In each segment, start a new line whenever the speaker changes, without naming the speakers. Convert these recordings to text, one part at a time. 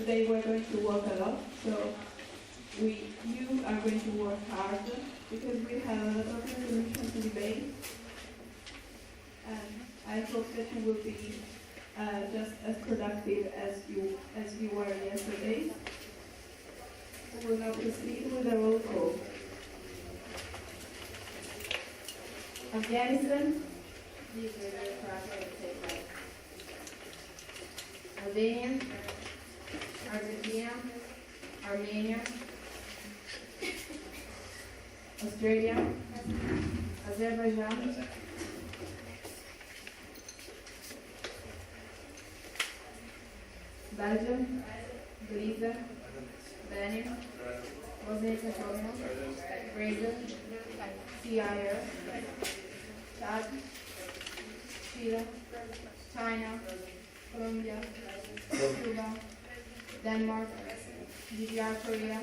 today we're going to work a lot, so you are going to work hard because we have a lot of resolutions to debate, and I hope that you will be just as productive as you were yesterday. We will now proceed with a roll call. Afghanistan.
These are the projects take place. Albania, Argentina, Armenia, Australia, Azerbaijan, Belgium, Belize, Benin, Bosnia and Herzegovina, Brazil, CIS, Chad, Chile, China, Colombia, Cuba, Denmark, DDR Korea,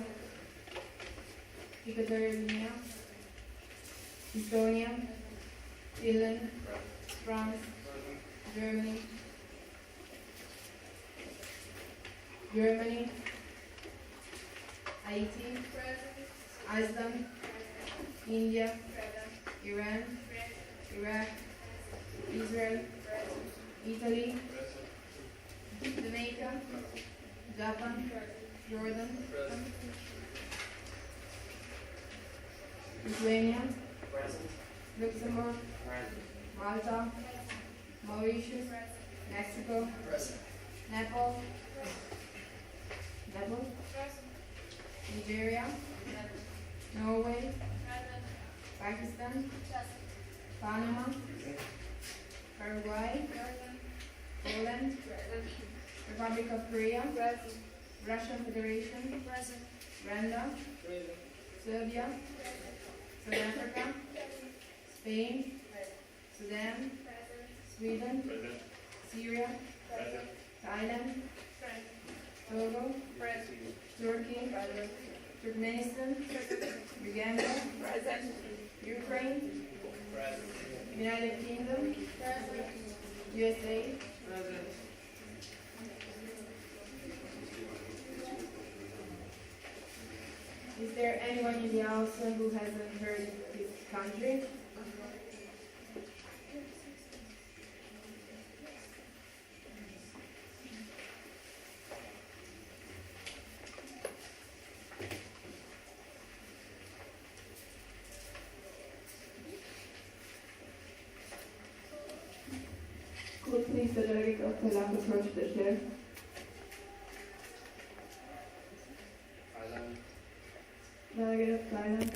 Equatorial Guinea, Estonia, Finland, France, Germany, Haiti, Iceland, India, Iran, Iraq, Israel, Italy, Jamaica, Japan, Jordan, Lithuania, Luxembourg, Malta, Mauritius, Mexico, Nepal, Nigeria, Norway, Pakistan, Panama, Paraguay, Poland, Republic of Korea, Russian Federation, Rwanda, Serbia, South Africa, Spain, Sudan, Sweden, Syria, Thailand, Togo, Turkey, Turkmenistan, Uganda, Ukraine, United Kingdom, USA, Is there anyone in the house who hasn't heard this country?
Could please the delegate of Thailand approach the chair?
Thailand.
Delegate of Thailand.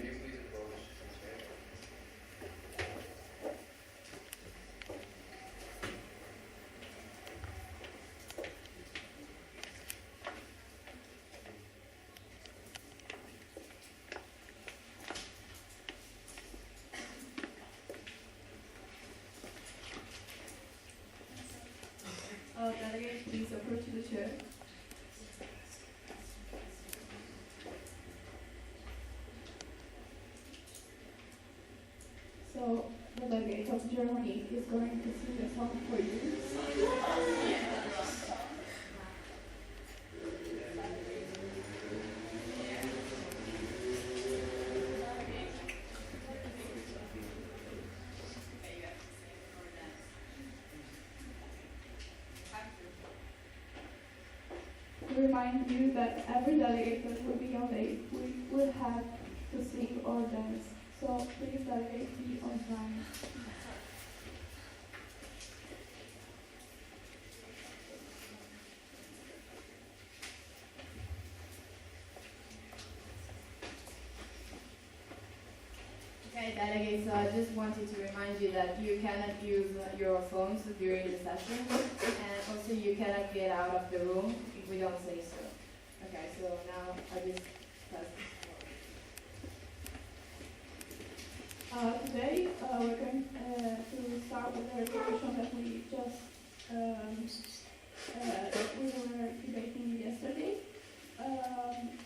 Can you please approach the chair?
Delegate, please approach the chair. So, the delegate of Germany is going to sing a song for you. Remind you that every delegate that will be on late will have to sing or dance. So please delegate be on time.
Okay, delegates, so I just wanted to remind you that you cannot use your phones during the session, and also you cannot get out of the room if we don't say so. Okay, so now I just pass this forward.
Today we're going to start with the resolution that we just we were debating yesterday.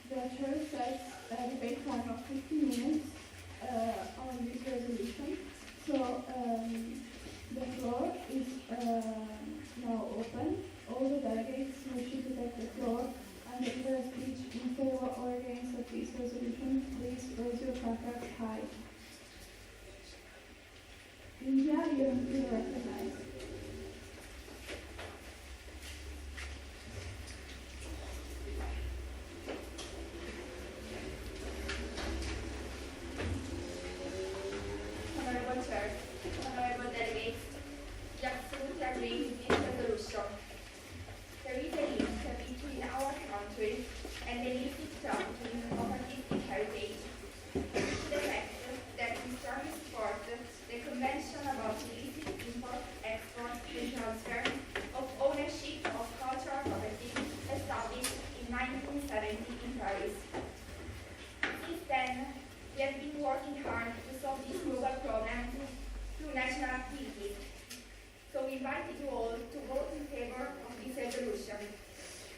The chair sets a debate time of 15 minutes on this resolution. So the floor is now open. All the delegates wishing to take the floor are against of this resolution, please raise your placard high. India, you have been recognized.
Honorable Chair, honorable delegates, we absolutely agree with this resolution. There is a link between our country and the illicit trafficking of artistic heritage. The fact that we strongly support the Convention about illicit import, export, and transfer of ownership of cultural property established in 1970 in Paris. Since then, we have been working hard to solve this global problem through national activities. So we invite you all to vote in favor of this resolution.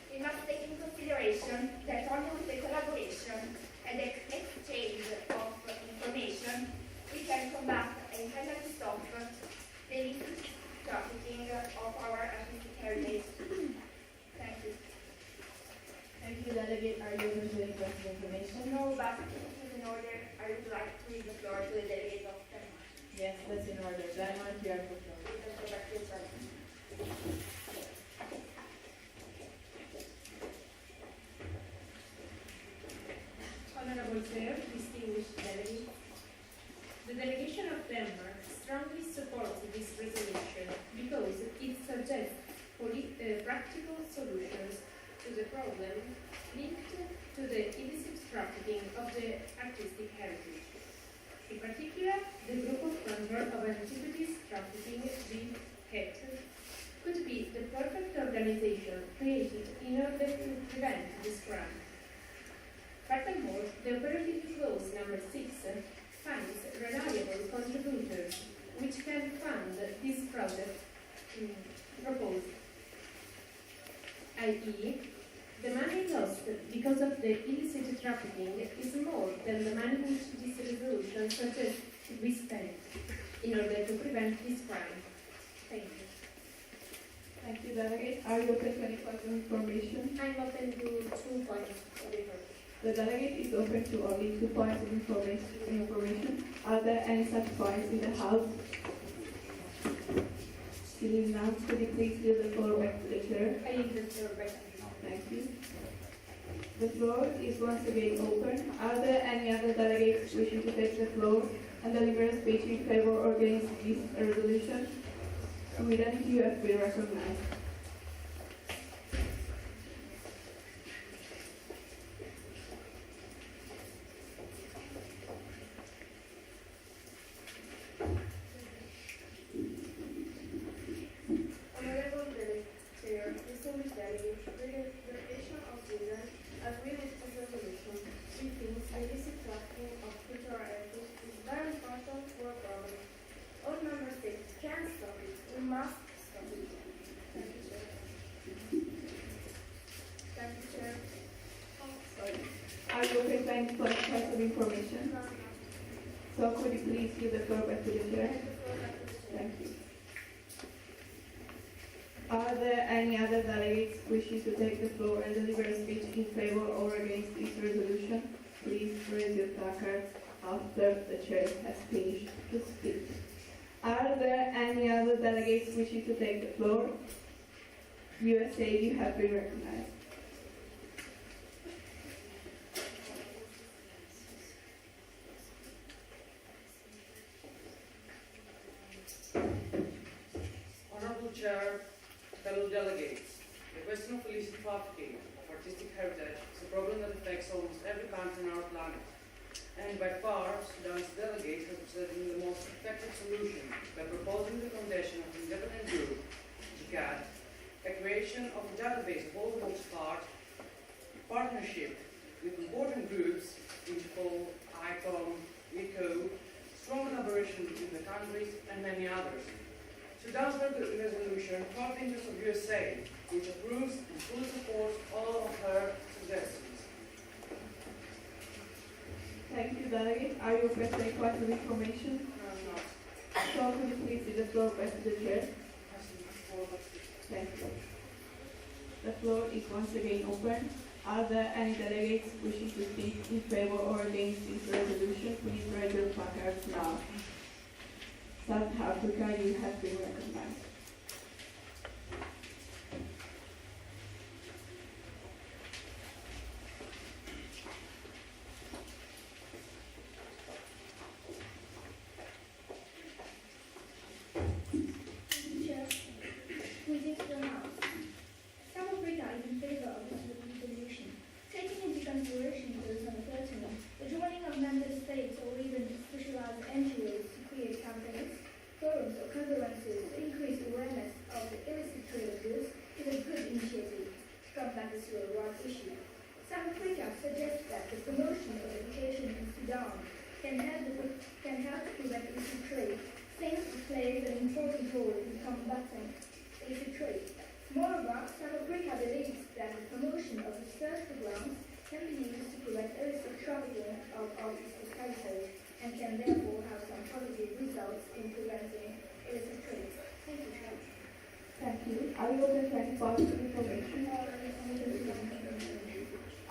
We must take into consideration that only with the collaboration and the exchange of information, we can combat and finally stop the illicit trafficking of our artistic heritage. Thank you.
Thank you, Delegate. Are you open to any questions of information?
No, but if it is in order, I would like to leave the floor to the delegate of Denmark.
Yes, that's in order. Denmark, you are for floor.
Honorable Chair, distinguished delegates, the delegation of Denmark strongly supports this resolution because it suggests practical solutions to the problem linked to the illicit trafficking of the artistic heritage. In particular, the group of members of antiquities trafficking, the HET, could be the perfect organization created in order to prevent this crime. Furthermore, the operative clause number 6 finds reliable contributors which can fund this project proposed, i.e., the money lost because of the illicit trafficking is more than the money which this resolution suggests to be spent in order to prevent this crime. Thank you.
Thank you, Delegate. Are you open to any questions of information?
I'm open to 2 points of information.
The delegate is open to only 2 points of information. Are there any such points in the House? Seeing none, could you please give the floor back to the chair?
I yield the floor back to you.
Thank you. The floor is once again open. Are there any other delegates wishing to take the floor and deliver a speech in favor or against this resolution? Sweden, you have been recognized.
Honorable Chair, distinguished delegates, the delegation of Sweden agree with this resolution. We think the illicit trafficking of cultural heritage is very important for our problem. All member states can stop it. We must stop it. Thank you, Chair. Thank you, Chair.
Sorry. Are you open to any points of information?
No, no.
So could you please give the floor back to the chair? Thank you. Are there any other delegates wishing to take the floor and deliver a speech in favor or against this resolution? Please raise your placard after the chair has finished to speak. Are there any other delegates wishing to take the floor? USA, you have been recognized.
Honorable Chair, fellow delegates, the question of illicit trafficking of artistic heritage is a problem that affects almost every country on our planet. And by far, Sudan's delegates have presented the most effective solution by proposing the foundation of an independent group, JICAD, a creation of a database of all works of art, partnership with important groups which call ICOM, ICO, strong collaboration between the countries, and many others. Sudan's resolution caught the interest of USA, which approves and fully supports all of her suggestions.
Thank you, delegate. Are you open to any points of information?
No, I'm not.
So could you please give the floor back to the chair? Thank you. The floor is once again open. Are there any delegates wishing to speak in favor or against this resolution? Please raise your placards now. South Africa, you have been recognized.
Chair, greetings from House. South Africa is in favor of this resolution. Taking into consideration those uncertainty, the joining of member states or even specialized NGOs to create campaigns, forums or conferences to increase awareness of the illicit trade of goods is a good initiative to combat this worldwide issue. South Africa suggests that the promotion of education in Sudan can help to prevent illicit trade, since it plays an important role in combating illicit trade. Moreover, South Africa believes that the promotion of research programs can be used to prevent illicit trafficking of illicit chemicals and can therefore have some positive results in preventing illicit trade. Thank you, Chair.
Thank you. Are you open to any positive information?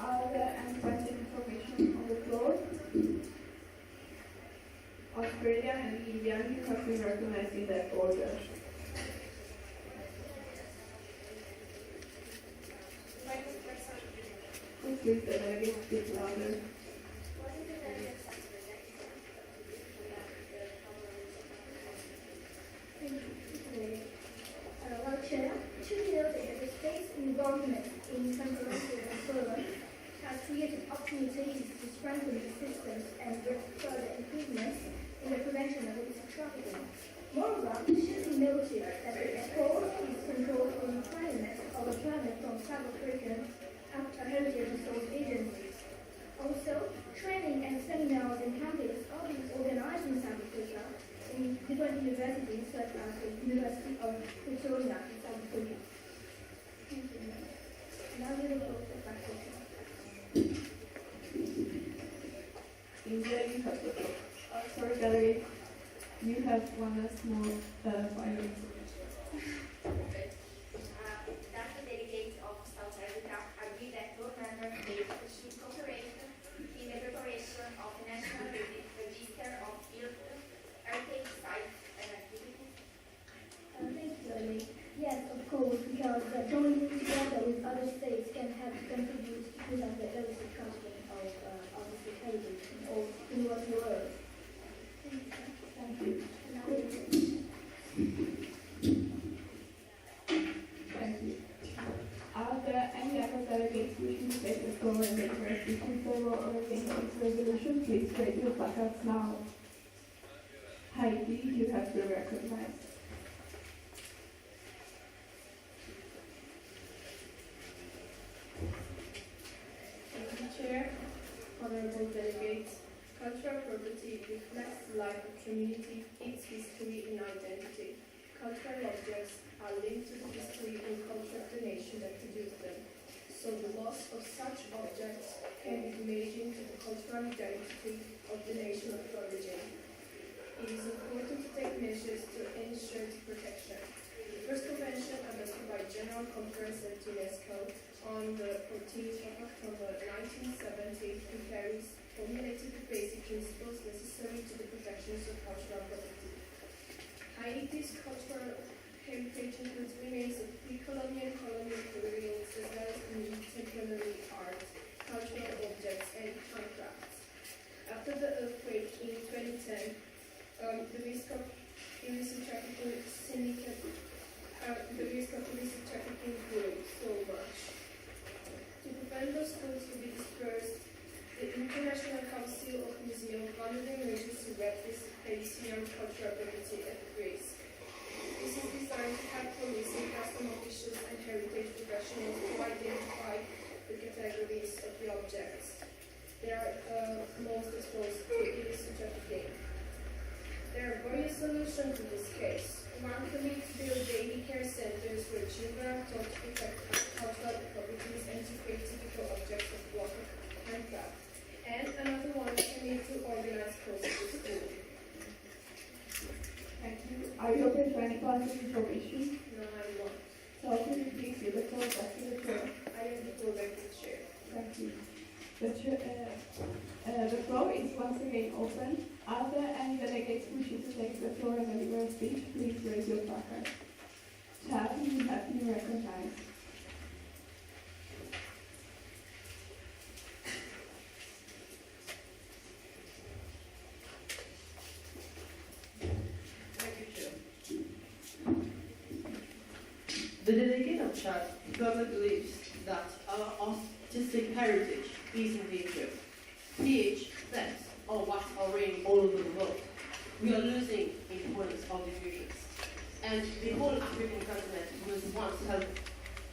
Are there any positive information on the floor? Australia and India, you have been recognized in that order. Please the delegate speak louder.
Well, Chair, it should be noted that the state's involvement in conferences and forums has created opportunities to strengthen the systems and get further improvements in the prevention of illicit trafficking. Moreover, it should be noted that the export is controlled from requirements of a permit from South African heritage resource agencies. Also, training and seminars and campaigns are being organized in South Africa in different universities such as the University of Pretoria in South Africa. Thank you. Now we will go to the practice.
India, you have the floor. Sorry, delegate, you have one last more final
That the delegates of South Africa agree that both member states should cooperate in the preparation of the National Register of Heritage Sites and Activities. Thank you, Lily. Yes, of course, because joining together with other states can help to contribute to prevent the illicit trafficking of illicit heritage in the world.
Thank you. Thank you. Are there any other delegates wishing to take the floor and express this in favor or against this resolution? Please raise your placards now. Heidi, you have been recognized.
Thank you, Chair. Honorable delegates, cultural property reflects the life of community, its history and identity. Cultural objects are linked to the history and culture of the nation that produced them, so the loss of such objects can be damaging to the cultural identity of the nation of origin. It is important to take measures to ensure its protection. The first convention adopted by General Conference at UNESCO on the 14th of October 1970 in Paris formulated the basic principles necessary to the protection of cultural property. Haiti's cultural heritage includes remains of pre-colonial, colonial periods, as well as contemporary art, cultural objects, and handcrafts. After the earthquake in 2010, the risk of illicit trafficking grew so much. To prevent those goods to be dispersed, the International Council of Museums funded an emergency reference Haitian cultural property at risk. This is designed to help police and custom officials and heritage professionals to identify the categories of the objects. They are most exposed to illicit trafficking. There are various solutions to this case. One could be to build daily care centers where children are taught to protect cultural properties and to create typical objects of local handcraft. And another one can be to organize courses to school.
Thank you. Are you open to any positive information?
No, I won't.
So could you please give the floor back to the chair?
I am the floor back to the chair.
The floor is once again open. Are there any delegates wishing to take the floor and deliver a speech? Please raise your placard. Chad, you have been recognized.
Thank you, Chair. The delegate of Chad firmly believes that our artistic heritage is in danger. PH, thefts, or what's already all over the world. We are losing importance of these regions. And the whole African continent was once held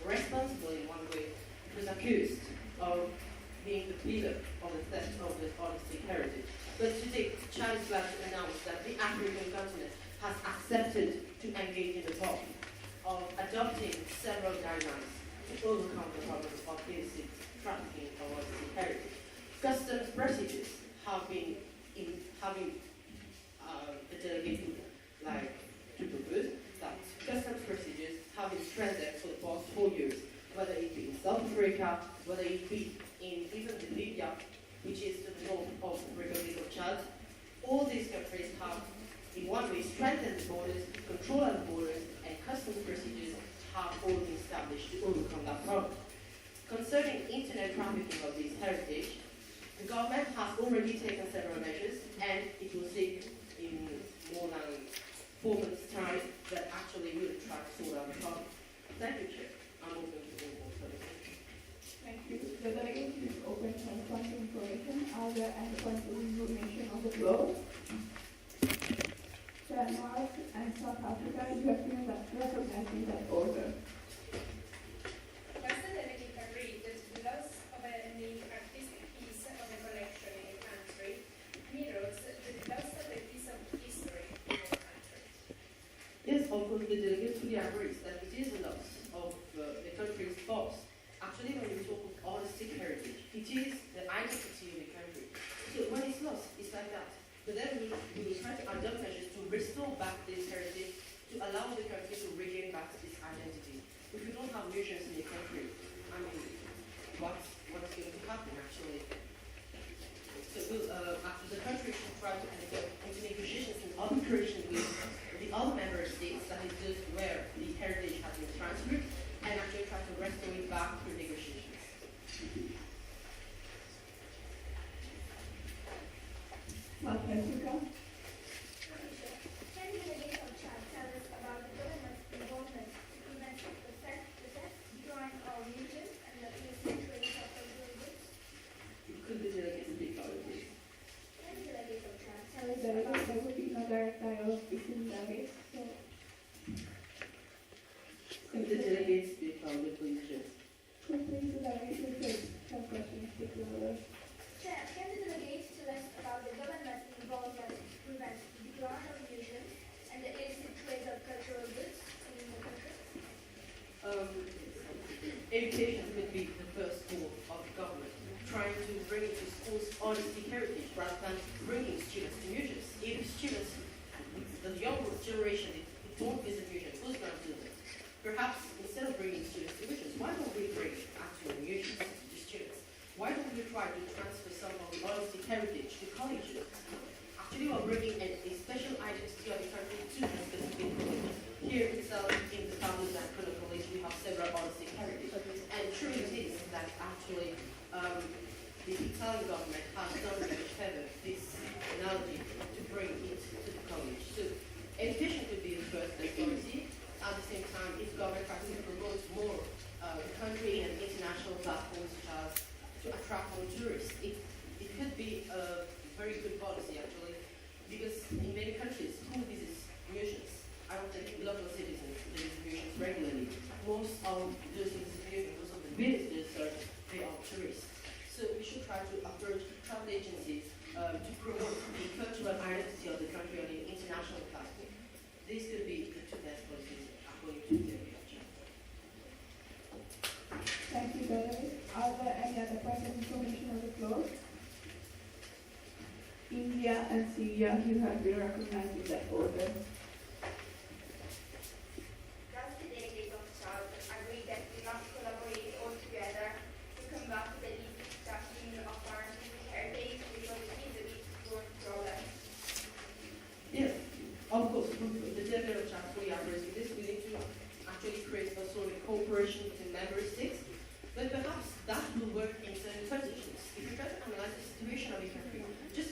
responsible in one way, was accused of being the leader of the theft of the artistic heritage. But today, Chad is glad to announce that the African continent has accepted to engage in the talk of adopting several guidelines to overcome the problems of illicit trafficking of artistic heritage. Customs procedures have been the delegate would like to propose that customs procedures have been strengthened for the past 4 years, whether it be in South Africa, whether it be in even Libya, which is to the north of the Republic of Chad. All these countries have, in one way, strengthened the borders, control of the borders, and customs procedures have all been established to overcome that problem. Concerning internet trafficking of this heritage, the government has already taken several measures, and it will take in more than 4 months' time that actually will try to sort out the problem. Thank you, Chair. I'm open to all questions.
Thank you. The delegate is open to points of information. Are there any points of information on the floor? Denmark and South Africa, you have been recognized in that order.
Does the delegate agree that the loss of any artistic piece of a collection in a country mirrors the loss of a piece of history in a country?
Yes, of course, the delegate fully agrees that it is a loss of the country's past. Actually, when we talk of artistic heritage, it is the identity of the country. So when it's lost, it's like that. But then we will try to adopt measures to restore back this heritage, to allow the country to regain back its identity. If we don't have museums in the country, I mean, what's going to happen actually? So the country should try to enter into negotiations with other creation with the other member states, that is just where the heritage has been transferred, and actually try to restore it back through negotiations.
South Africa.
Can the delegate of Chad tell us about the government's involvement to prevent the theft, destroying our museums, and the illicit trade of cultural goods?
Could the delegate speak out, please?
Can the delegate of Chad tell us
There
about
would be no direct dialogue between delegates. So,
Could the delegate speak out, please, Jess?
please the delegate will take some questions to the
Chair, can the delegate tell us about the government's involvement to prevent the decline of museums and the illicit trade of cultural goods in the country?
Education could be the first goal of the government, trying to bring into schools artistic heritage rather than bringing students to museums. If students, the younger generation, they don't visit museums, who's going to do that? Perhaps instead of bringing students to museums, why don't we bring actual museums to students? Why don't we try to transfer some of the artistic heritage to colleges? Actually, we're bringing a special identity of the country to the specific colleges. Here itself, in the Tablet and Kuna College, we have several artistic heritage. And true it is that actually the Italian government has done much further this analogy to bring it to the college. So education could be the first authority. At the same time, if government tries to promote more the country and international platforms such as to attract more tourists, it could be a very good policy actually, because in many countries, who visits museums? I don't think local citizens visit museums regularly. Most of those who visit museums, most of the visitors, they are tourists. So we should try to approach travel agencies to promote the cultural identity of the country on an international platform. These could be the two best policies according to the agriculture.
Thank you, delegate. Are there any other points of information on the floor? India and Syria, you have been recognized in that order.
Does the delegate of Chad agree that we must collaborate all together to combat the illicit trafficking of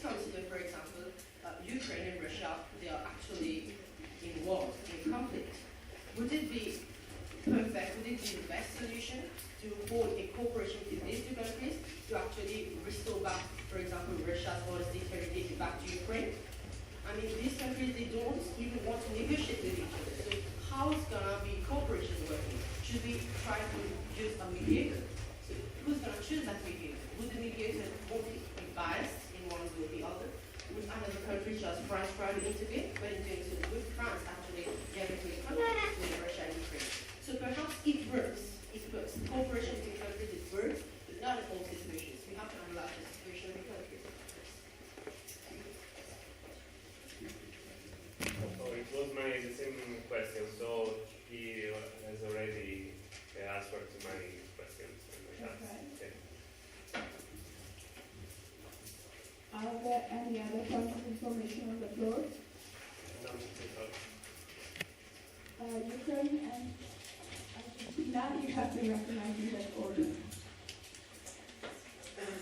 consider, for example, Ukraine and Russia, they are actually in war, in conflict. Would it be perfect, would it be the best solution to hold a cooperation with these two countries to actually restore back, for example, Russia's holistic heritage back to Ukraine? I mean, these countries, they don't even want to negotiate with each other. So how is gonna be cooperation working? Should we try to use a mediator? So who's gonna choose that mediator? Would the mediator only be biased in one way or the other? Would another country, just France, try to intervene? But in doing so, would France actually get into a conflict with Russia and Ukraine? So perhaps it works. It works. Cooperation between countries, it works, but not in all situations. We have to analyze the situation of the countries.
So it was the same question, so he has already answered to my questions. And
Okay.
yeah.
Are there any other points of information on the floor?
No, it's all.
Ukraine and Argentina, you have been recognized in that order.
Thank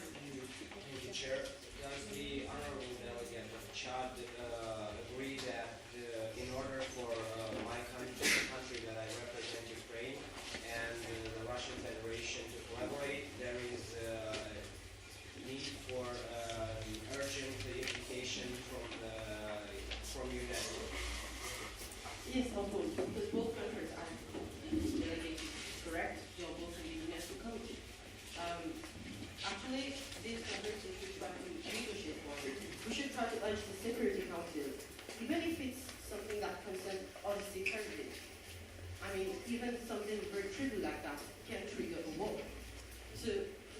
you, Chair. Does the honorable delegate of Chad agree that in order for my country, the country that I represent, Ukraine, and the Russian Federation to collaborate, there is need for urgent implication from UNESCO?
Yes, of course, because both countries are delegated, correct? They are both in the UNESCO committee. Actually, these countries, we should try to negotiate for it. We should try to urge the Security Council, even if it's something that concerns honesty heritage. I mean, even something very trivial like that can trigger a war. So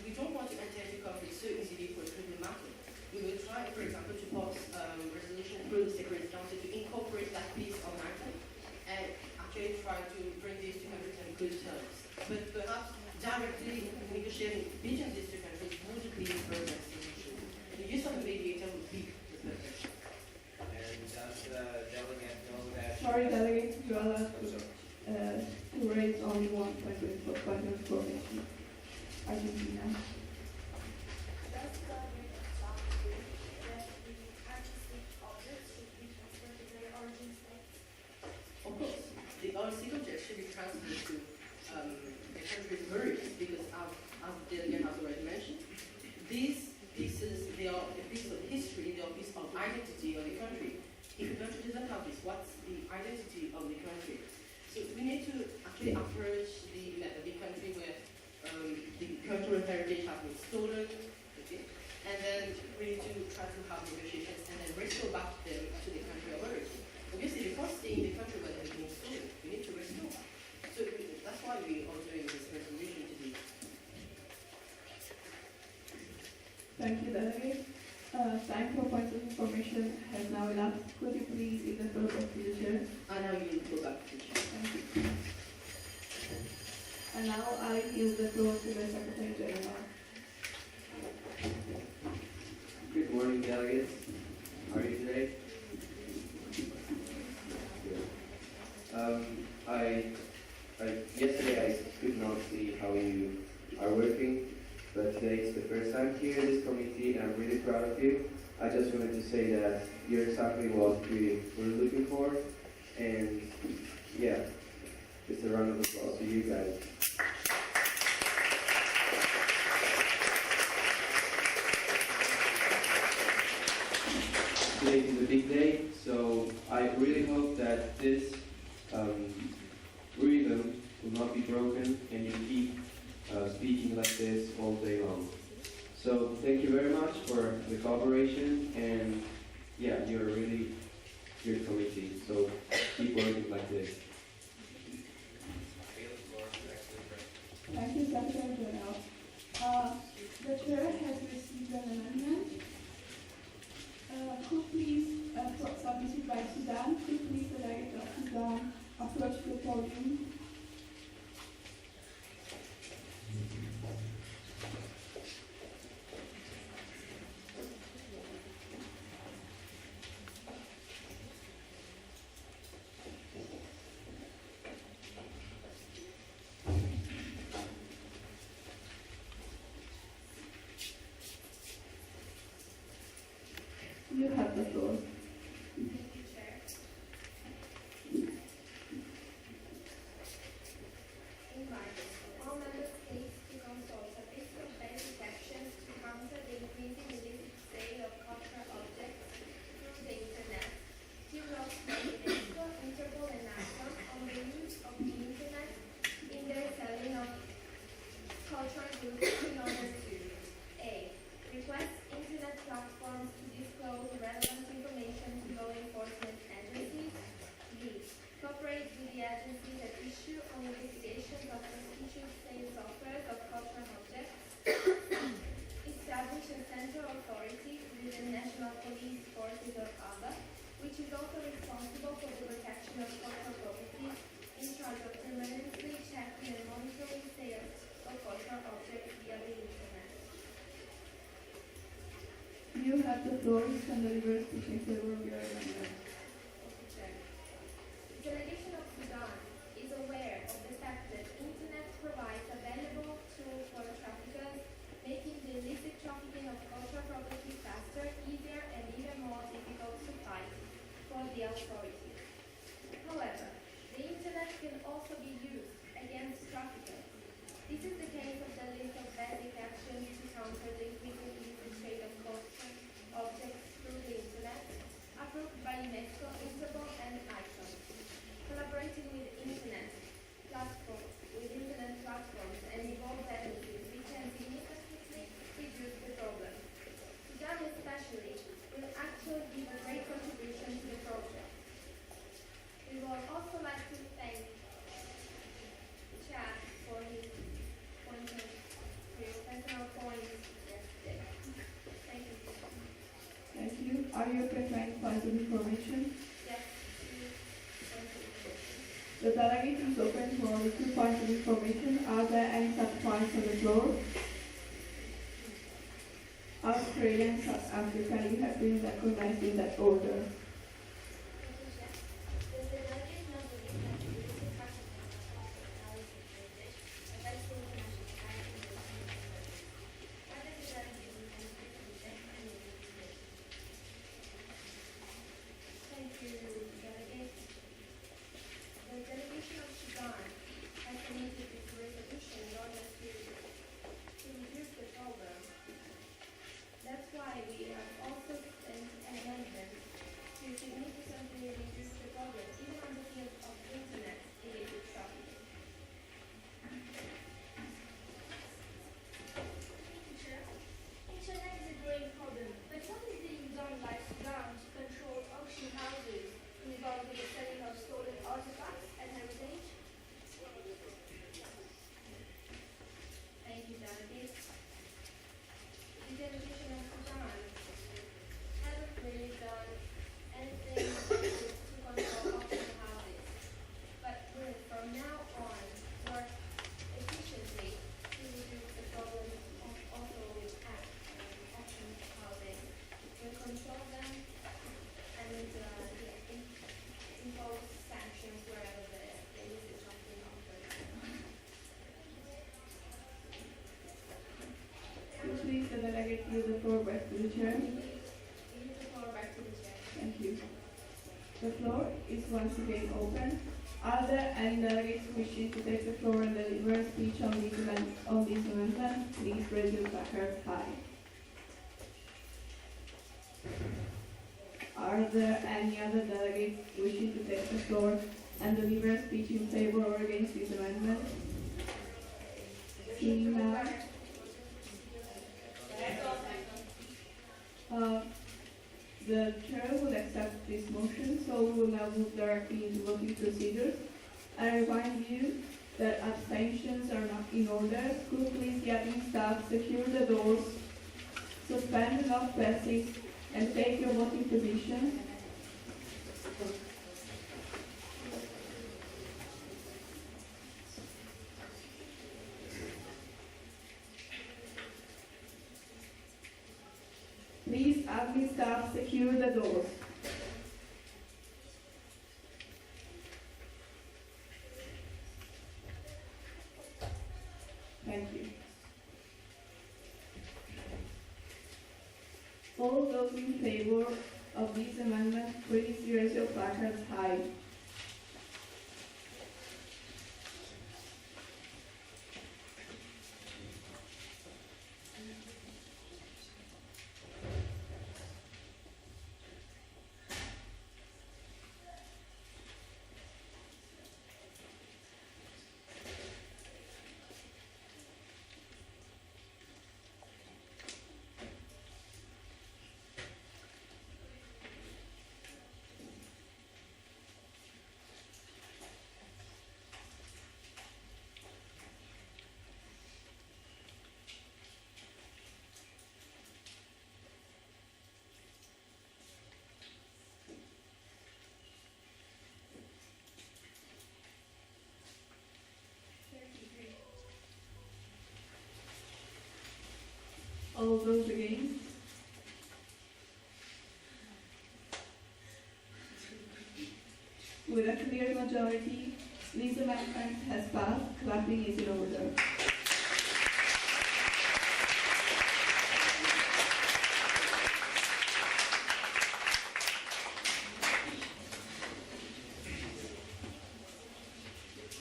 we don't want to enter into conflict so easily for a trivial matter. We will try, for example, to pass resolution through the Security Council to incorporate that piece on matter and actually try to bring these two countries on good terms. But perhaps directly negotiating between these two countries would be the perfect solution. The use of a mediator would be the perfect.
And does the delegate know that?
Sorry, delegate, you are allowed to raise only one point of information. Argentina.
Does the government stop that the artistic objects should be transferred to their origin states?
Of course, the artistic objects should be transferred to the country's origin because, as the delegate has already mentioned, these pieces, they are a piece of history, they are a piece of identity of the country. If the country doesn't have this, what's the identity of the country? So we need to actually approach the country where the cultural heritage has been stolen, okay? And then we need to try to have negotiations and then restore back them to the country of origin. Obviously, they can't stay in the country where they've been stolen. We need to restore. So that's why we are doing this resolution today.
Thank you, delegate. Time for points of information has now elapsed. Could you please give the floor back to the chair?
And now you go back to the chair.
Thank you. And now I yield the floor to the Secretary General.
Good morning, delegates. How are you today? Yesterday I could not see how you are working, but today it's the first time here in this committee, and I'm really proud of you. I just wanted to say that you're exactly what we were looking for, and yeah, just a round of applause to you guys. Today is a big day, so I really hope that this rhythm will not be broken and you keep speaking like this all day long. So thank you very much for the cooperation, and yeah, you're a really good committee, so keep working like this.
Thank you, Secretary General. The chair has received an amendment. Could please, submitted by Sudan, could please the delegate of Sudan approach the podium? You have the floor.
Thank you, Chair. Invite all member states to consult a list of basic actions to counter the increasing illicit sale of cultural objects through the Internet. Two laws by UNESCO, Interpol and NACSA on the use of the Internet in their selling of cultural goods in order to A. Request Internet platforms to disclose relevant information to law enforcement agencies. B. Cooperate with the agencies that issue on investigations of suspicious sales offers of cultural objects. Establish a central authority within National Police Forces or other, which is also responsible for the protection of cultural property, in charge of permanently checking and monitoring sales of cultural objects via the Internet.
You have the floor. You can deliver a speech in favor of your amendment.
The delegation of Sudan is aware of the fact that Internet provides available tools for traffickers, making the illicit trafficking of cultural property faster, easier, and even more difficult to fight for the authorities. However, the Internet can also be used against traffickers. This is the case of the list of basic actions to counter the increasing illicit trade of cultural objects through the Internet, approved by UNESCO, Interpol, and ICON. Collaborating with Internet platforms and involved agencies, we can significantly reduce the problem. Sudan especially will actually give a great contribution to the project. We would also like to thank Chad for his personal points yesterday. Thank you.
Thank you. Are you preparing points of information?
Yes.
The delegate is open for only 2 points of information. Are there any such points on the floor? Australia and South Africa, you have been recognized in that order.
Thank you, Delegate. The delegation of Sudan has submitted this resolution in order to reduce the problem. That's why we have also sent an amendment to significantly reduce the problem, even on the field of Internet illicit trafficking.
Internet is a growing problem, but what is being done by Sudan to control auction houses involved in the selling of stolen artifacts and heritage?
Thank you, Delegate. The delegation of Sudan hasn't really done anything to control auction houses, but will from now on work efficiently to reduce the problem of also with auction houses. We'll control them and impose sanctions wherever the illicit trafficking occurs.
Please, the delegate, give the floor back to the chair.
We give the floor back to the chair.
Thank you. The floor is once again open. Are there any delegates wishing to take the floor and deliver a speech on this amendment? Please raise your placard high. Are there any other delegates wishing to take the floor and deliver a speech in favor or against this amendment? Seeing none. The chair will accept this motion, so we will now move directly into voting procedures. I remind you that abstentions are not in order. Could please the admin staff secure the doors, suspend the lock presses, and take your voting position. Please, admin staff, secure the doors. Thank you. All those in favor of this amendment, please raise your placards high. All those against? With a clear majority, this amendment has passed. Clapping is in order.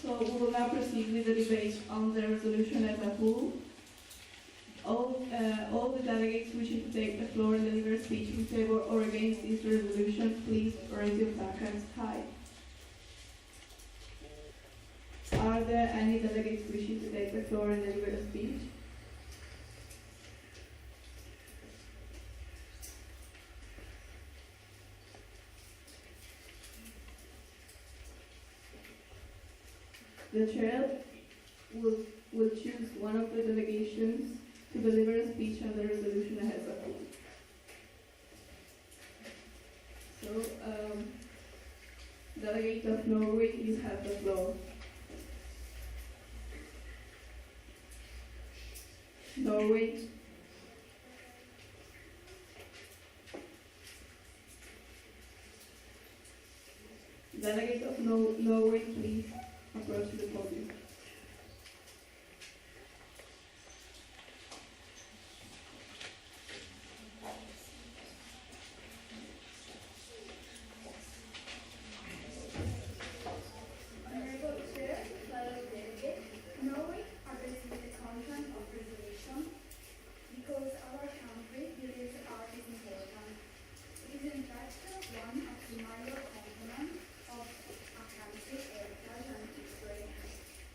So we will now proceed with the debate on the resolution as a whole. All the delegates wishing to take the floor and deliver a speech in favor or against this resolution, please raise your placards high. Are there any delegates wishing to take the floor and deliver a speech? The chair will choose one of the delegations to deliver a speech on the resolution as a whole. So, Delegate of Norway, please have the floor. Norway. Delegate of Norway, please approach the podium.
Honorable Chair, fellow delegates, Norway addresses the content of resolution because our country believes art is important. It is in fact one of the major components of a country's heritage and history.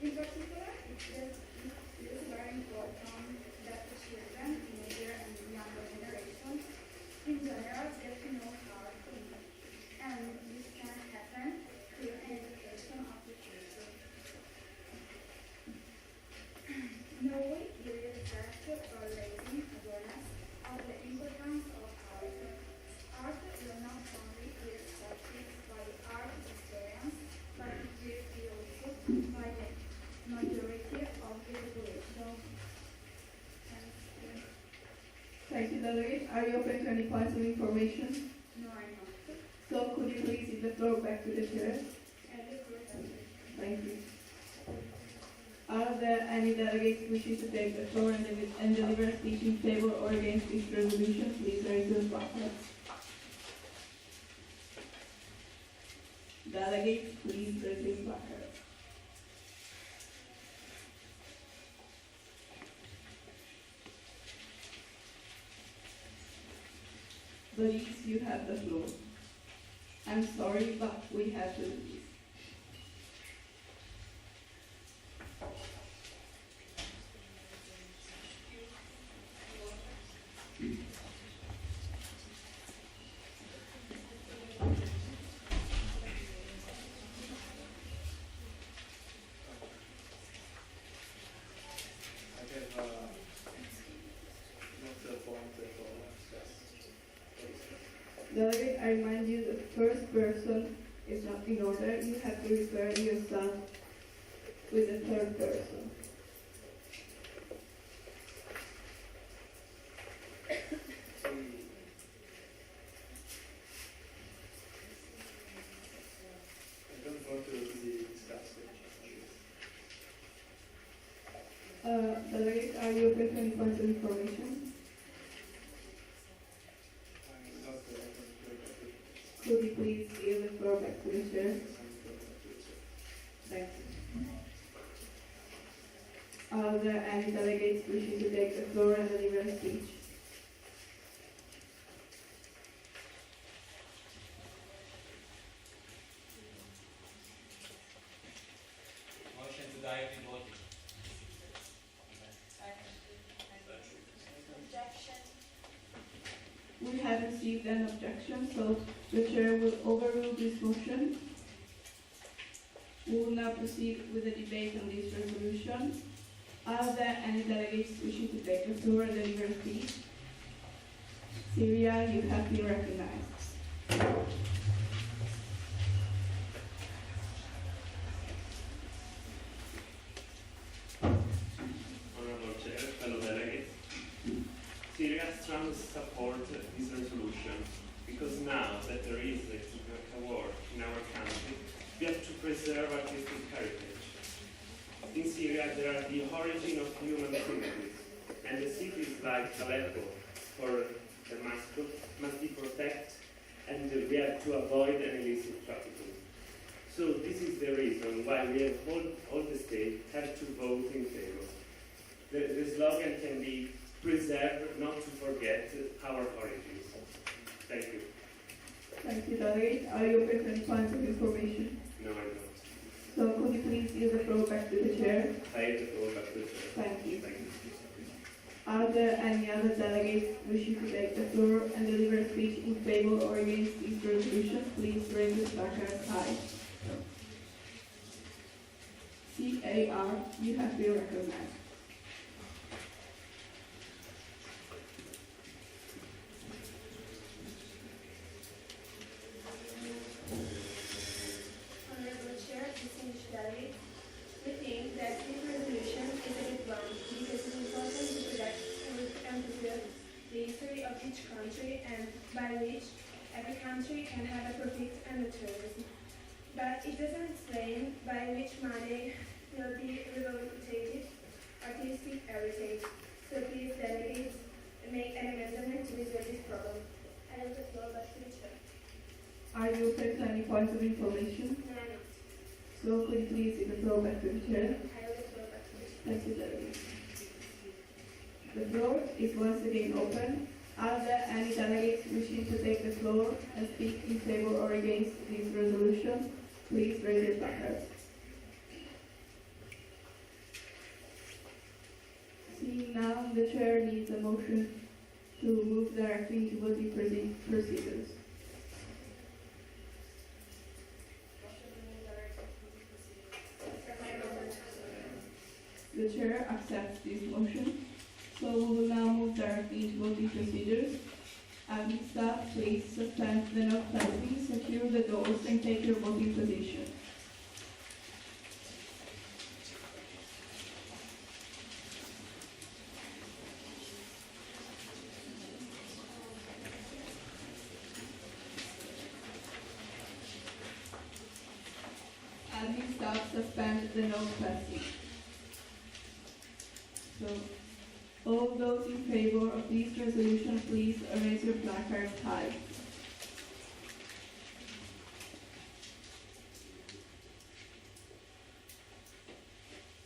In particular, it is very important that the children, teenager and younger generations in general get to know art, and this can happen through an education of the future. Norway believes that by raising awareness of the importance of art, art will not only be respected by art historians, but it will be also by the majority of the population.
Thank you, Delegate. Are you open to any points of information?
No, I'm not.
So could you please give the floor back to the chair? Thank you. Are there any delegates wishing to take the floor and deliver a speech in favor or against this resolution? Please raise your placards. Delegates, please raise your placards. Please, you have the floor. I'm sorry, but we have to do this. Delegate, I remind you the first person is not in order. You have to refer yourself with the third person.
I don't want to really discuss it.
Delegate, are you open to any points of information? Could you please give the floor back to the chair? Thank you. Are there any delegates wishing to take the floor and deliver a speech?
Motion to direct voting.
We have received an objection, so the chair will overrule this motion. We will now proceed with the debate on this resolution. Are there any delegates wishing to take the floor and deliver a speech? Syria, you have been recognized.
Honorable Chair, fellow delegates, Syria strongly supports this resolution because now that there is a war in our country, we have to preserve artistic heritage. In Syria, there are the origin of human primitive, and the cities like Aleppo for Damascus must be protected, and we have to avoid an illicit trafficking. So this is the reason why we have all the state have to vote in favor. The slogan can be preserve, not to forget our origins. Thank you.
Thank you, delegate. Are you open to any points of information?
No, I don't.
So could you please give the floor back to the chair?
I have the floor back to the chair.
Thank you.
Thank you.
Are there any other delegates wishing to take the floor and deliver a speech in favor or against this resolution? Please raise your placard high. CAR, you have been recognized.
Honorable Chair, distinguished delegates, we think that this resolution is a good one because it is important to protect and preserve the history of each country and by which every country can have a profit and a tourism. But it doesn't explain by which money will be rehabilitated artistic heritage. So please, delegates, make an amendment to resolve this problem. I will the floor back to the chair.
Are you open to any points of information?
No, I'm not.
So could you please give the floor back to the chair?
I will the floor back to the chair.
Thank you, delegate. The floor is once again open. Are there any delegates wishing to take the floor and speak in favor or against this resolution? Please raise your placard. Seeing now, the chair needs a motion to move directly into voting procedures. The chair accepts this motion. So we will now move directly into voting procedures. Admin staff, please suspend the note typing, secure the doors, and take your voting position. Admin staff, suspend the note passing. So, all those in favor of this resolution, please raise your placards high.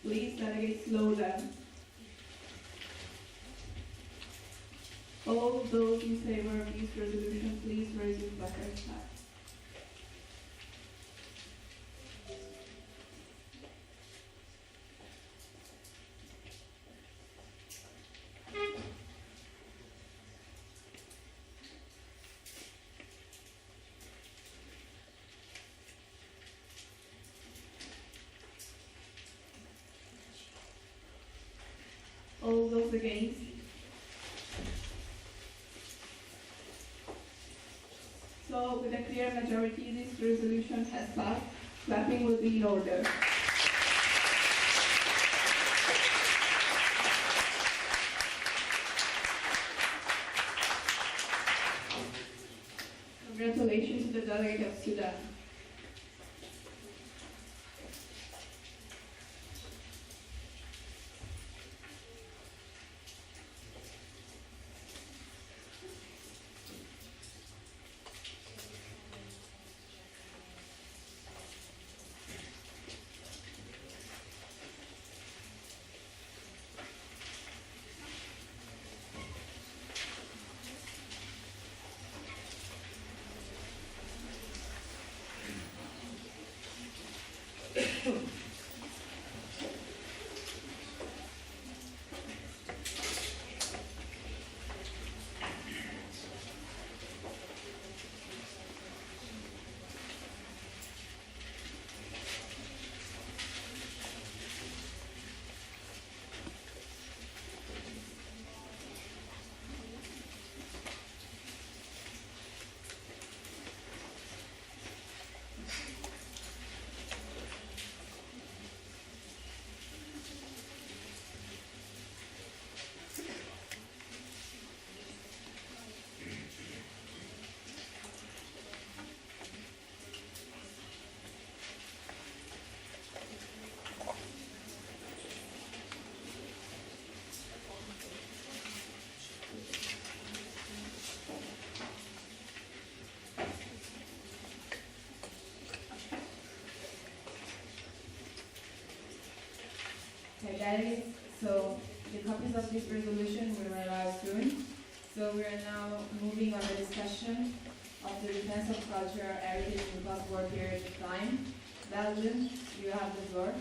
Please, delegates, slow down. All those in favor of this resolution, please raise your placards high. All those against? So, with a clear majority, this resolution has passed. Clapping will be in order. Congratulations to the delegate of Sudan.
delegates, so the copies of this resolution will arrive soon. So we are now moving on the discussion of the defense of cultural heritage in post-war period of time. Belgium, you have the floor.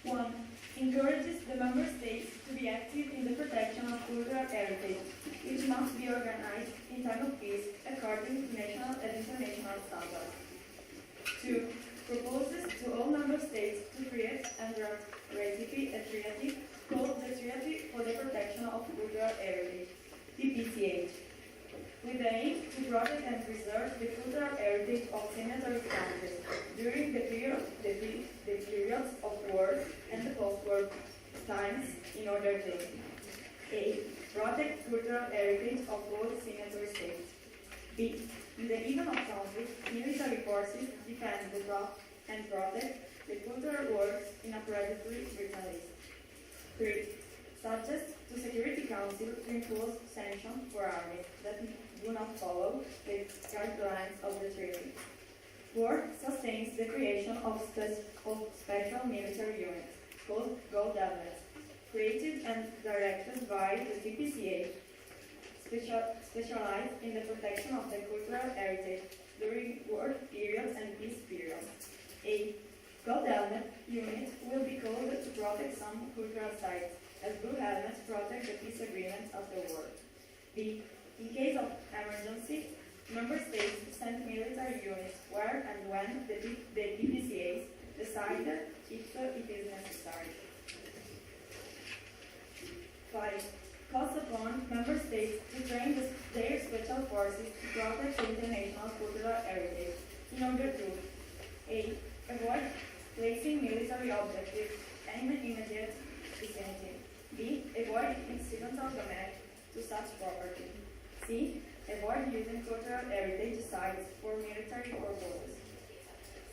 One, encourages the member states to be active in the protection of cultural heritage, which must be organized in time of peace according to national and international standards. Two, proposes to all member states to create and ratify a treaty called the Treaty for the Protection of Cultural Heritage, TPCH, with the aim to protect and preserve the cultural heritage of signatory countries during the periods of war and the post-war times in order to A. Protect cultural heritage of all signatory states. B. In the event of conflict, military forces defend the and protect the cultural works in a predatory retaliation. 3. Suggest to Security Council to impose sanctions for armies that do not follow the guidelines of the treaty. 4. Sustains the creation of special military units, called Gold Helmets, created and directed by the TPCA, specialized in the protection of the cultural heritage during war periods and peace periods. 8. Gold Helmet unit will be called to protect some cultural sites, as Blue Helmets protect the peace agreements of the war. B. In case of emergency, member states send military units where and when the TPCAs decide if it is necessary. 5. Calls upon member states to train their special forces to protect the international cultural heritage in order to A. Avoid placing military objectives in immediate vicinity. B. Avoid incidental damage to such property. C. Avoid using cultural heritage sites for military purposes.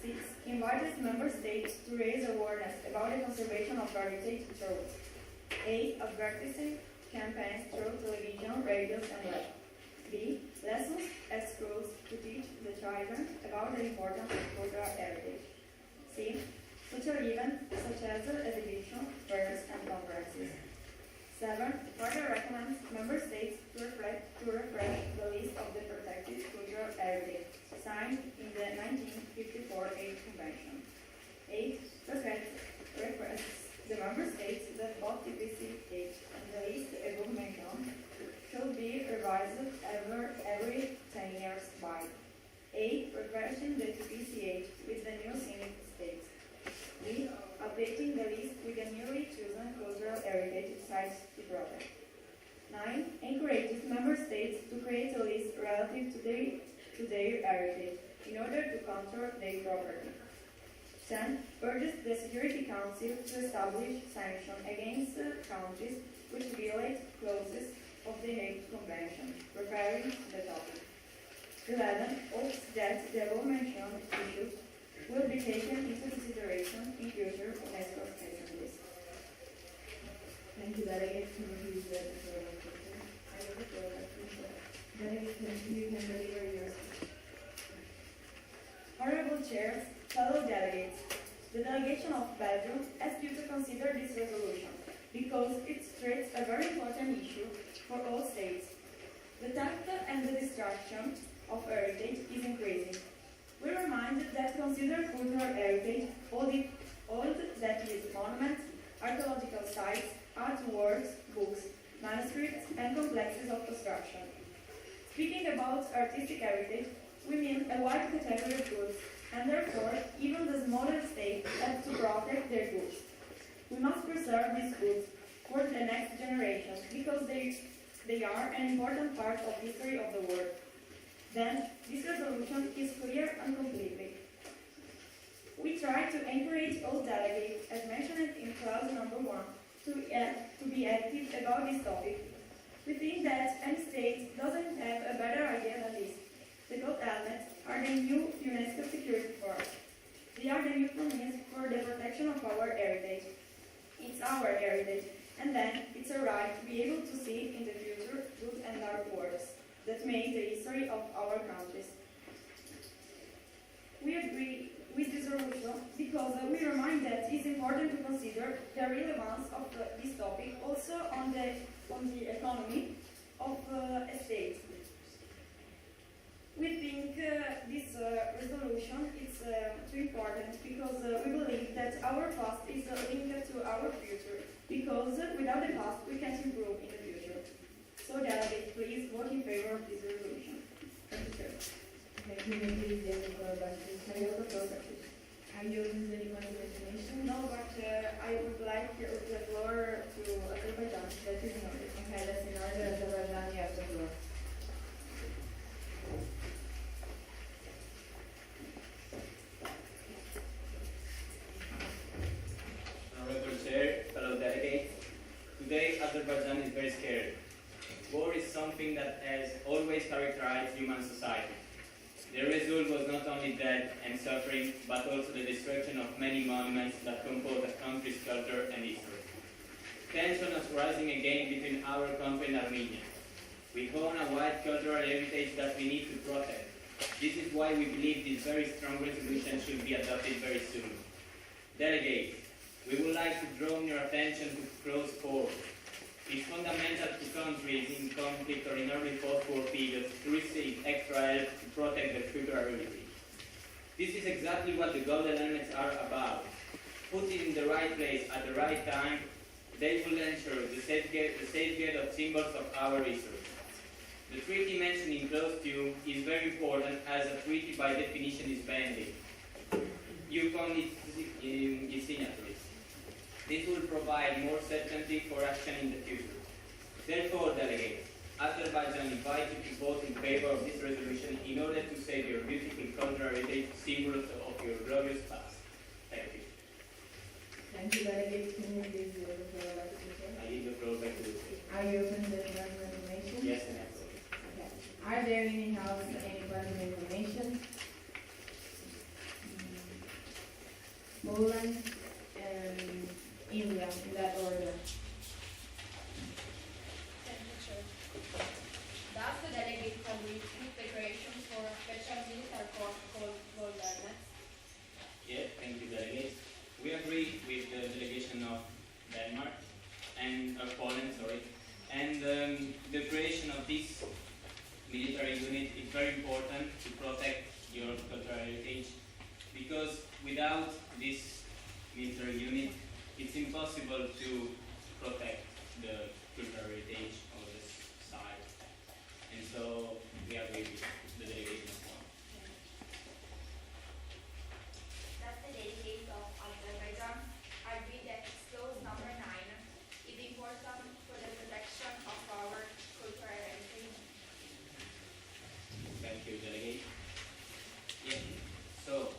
6. Invites member states to raise awareness about the conservation of heritage through A. Advertising campaigns through television, radios, and web. B. Lessons at schools to teach the children about the importance of cultural heritage. C. Social events such as exhibitions, fairs, and conferences. 7. Further recommends member states to refresh the list of the protected cultural heritage signed in the 1954 AIDS Convention. 8. Requests the member states that both TPCH and the list above mentioned should be revised every 10 years by A. Refreshing the TPCH with the new Senate states. B. Updating the list with the newly chosen cultural heritage sites to protect. 9. Encourages member states to create a list relative to their heritage in order to control their property. 10. Urges the Security Council to establish sanctions against countries which violate clauses of the Hague Convention, referring to the topic. 11. Hopes that the above-mentioned issues will be taken into consideration in future UNESCO assemblies.
Thank you, Delegate. Can you please read the floor? I have the floor. Delegate, you can deliver your speech.
Honorable Chairs, fellow delegates, the delegation of Belgium asks you to consider this resolution because it treats a very important issue for all states. The theft and the destruction of heritage is increasing. We remind that consider cultural heritage all that is monuments, archaeological sites, artworks, books, manuscripts, and complexes of construction. Speaking about artistic heritage, we mean a wide category of goods, and therefore even the smaller states have to protect their goods. We must preserve these goods for the next generation because they are an important part of the history of the world. Then, this resolution is clear and complete. We try to encourage all delegates, as mentioned in clause number 1, to be active about this topic. We think that any state doesn't have a better idea than this. The gold helmets are the new UNESCO security force. They are the new means for the protection of our heritage. It's our heritage, and then it's a right to be able to see in the future good and dark words that make the history of our countries. We agree with this resolution because we remind that it's important to consider the relevance of this topic also on the economy of a state. We think this resolution is too important because we believe that our past is linked to our future, because without the past we can't improve in the future. So delegates, please vote in favor of this resolution. Thank you, Chair.
Thank you, Mrs. Are you open to any more information?
No, but I would like the floor to Azerbaijan. That is in order.
Okay, that's in order. Azerbaijan, you have the floor.
Honorable Chair, fellow delegates, today Azerbaijan is very scared. War is something that has always characterized human society. The result was not only death and suffering, but also the destruction of many monuments that compose a country's culture and history. Tension is rising again between our country and Armenia. We own a wide cultural heritage that we need to protect. This is why we believe this very strong resolution should be adopted very soon. Delegates, we would like to draw your attention to close four. It's fundamental to countries in conflict or in early post-war periods to receive extra help to protect their cultural heritage. This is exactly what the golden helmets are about. Put it in the right place at the right time, they will ensure the safeguard of symbols of our history. The treaty mentioned in clause 2 is very important as a treaty by definition is binding. You can its signatories. This will provide more certainty for action in the future. Therefore, delegates, Azerbaijan invites you to vote in favor of this resolution in order to save your beautiful cultural heritage, symbols of your glorious past. Thank you.
Thank you, delegates. Can you please give the floor back to the chair?
I give the floor back to the chair.
Are you open to any more information?
Yes, and absolutely.
Okay. Are there any further information? Poland and India, in that order.
Does the delegate agree with the creation for a special military court called Golden?
Yes, thank you, delegates. We agree with the delegation of Denmark and Poland, and the creation of this military unit is very important to protect your cultural heritage, because without this military unit, it's impossible to protect the cultural heritage of this side. And so we agree with the delegation of Poland.
Does the delegate of Azerbaijan agree that clause number 9 is important for the protection of our cultural heritage?
Thank you, delegate. Yes. So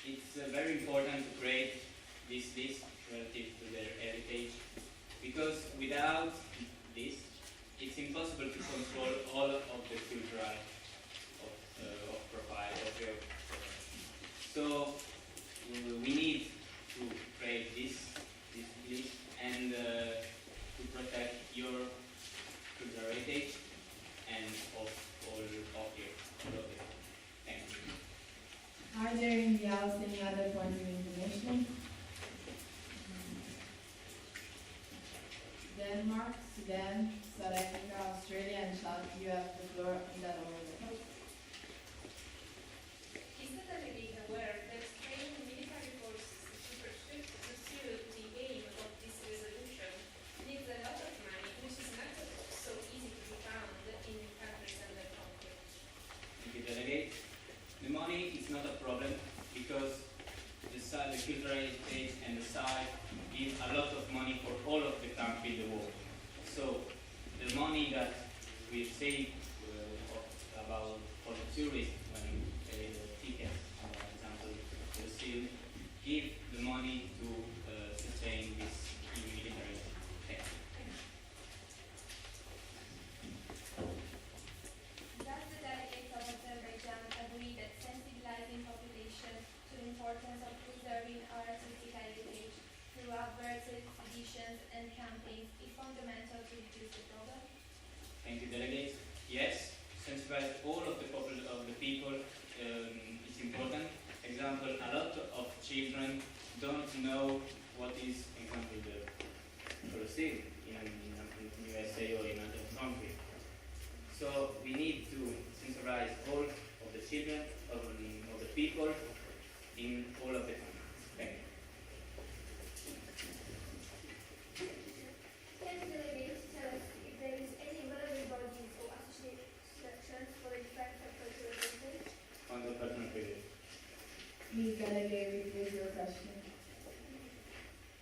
it's very important to create this list relative to their heritage, because without this, it's impossible to control all of the cultural profile of your. So we need to create this list and to protect your cultural heritage and of all of your. Thank you.
Are there in the house any other points of information? Denmark, Sudan, South Africa, Australia, and Chad, you have the floor in that order.
Is the delegate aware that training military forces to pursue the aim of this resolution needs a lot of money, which is not so easy to be found in countries under conflict?
Thank you, delegate. The money is not a problem because the cultural heritage and the site give a lot of money for all of the country in the world. So the money that we save about for the tourists when we pay the tickets, for example, will still give the money to sustain this military thing.
Does the delegate of Azerbaijan agree that sensibilizing population to the importance of preserving our artistic heritage throughout
participate all of the people is important. Example, a lot of children don't know what is, example, the Colosseum in USA or in other countries. So we need to sensitize all of the children, of the people in all of the countries. Thank you.
Can the delegates tell us if there is any relevant bodies or associations for the defense of cultural heritage?
On the personal privilege.
Please delegate rephrase your question.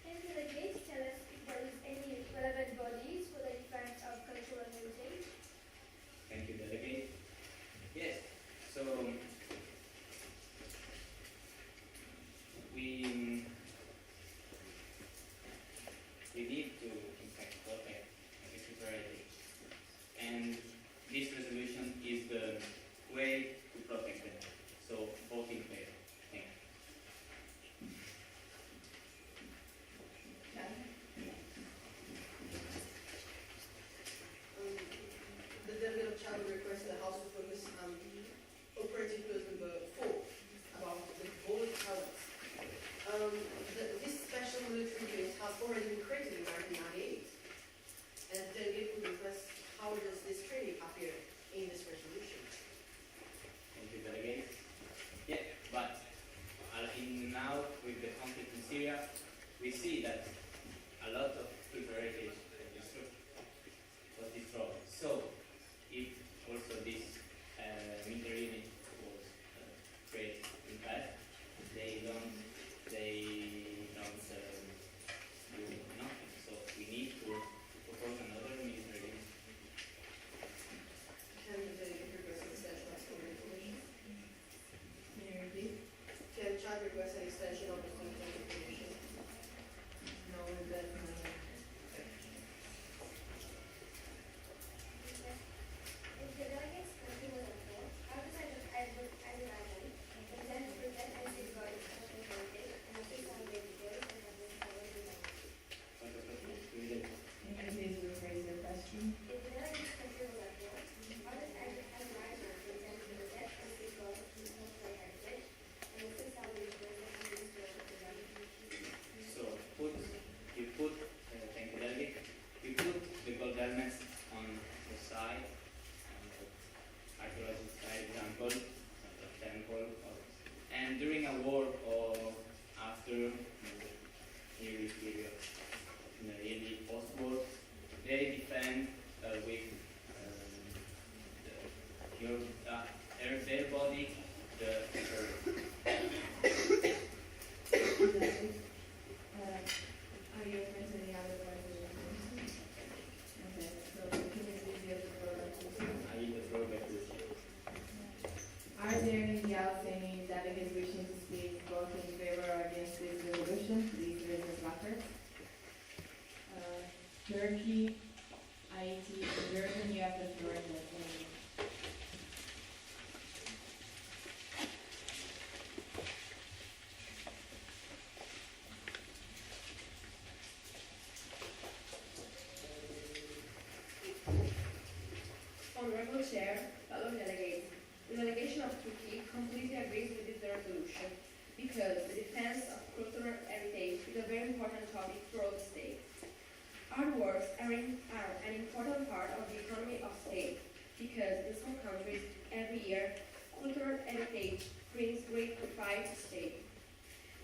Can the delegates tell us if there is any relevant bodies for the defense of cultural heritage?
Thank you, delegate. Yes. So we need to, in fact, protect cultural heritage, and this resolution is the way to protect them. So vote in favor. Thank you.
The delegate of Chad requested the House to focus on operating clause number 4 about the bullet helmets. This special military unit has already been created in 1998, and the delegate would request how does this training appear in this resolution?
Thank you, delegate. Yeah, but now with the conflict in Syria, we see that a lot of cultural heritage was destroyed. So, if also this military unit was created in past, they don't do nothing. So we need to propose another military unit.
Can the delegate request an extension of school information?
Can you repeat?
Can Chad request an extension of the school information?
No, that's not.
If the delegates continue with the floor, how does Azerbaijan intend to prevent and safeguard its cultural heritage and assist on the details and have been covered in the
Can you please rephrase your question?
If the delegates continue with the floor, how does Azerbaijan intend to protect and safeguard its cultural heritage and assist on the details and have been covered in the
So thank you, delegate. We put the gold helmets on the side, on the archaeological side example, of the temple, and during a war or after the period, in the really post-war, they defend with their body, the
Are you referring to any other part of the resolution? Okay, so can you please give the floor back to you?
I need the floor back to you.
Are there any delegates wishing to speak both in favor or against this resolution? Please raise your placard. Turkey, Haiti, and Jordan, you have the floor in the plenary.
Honorable Chair, fellow delegates, the delegation of Turkey completely agrees with this resolution because the defense of cultural heritage is a very important topic for all the states. Artworks are an important part of the economy of states because in some countries every year cultural heritage brings great pride to state.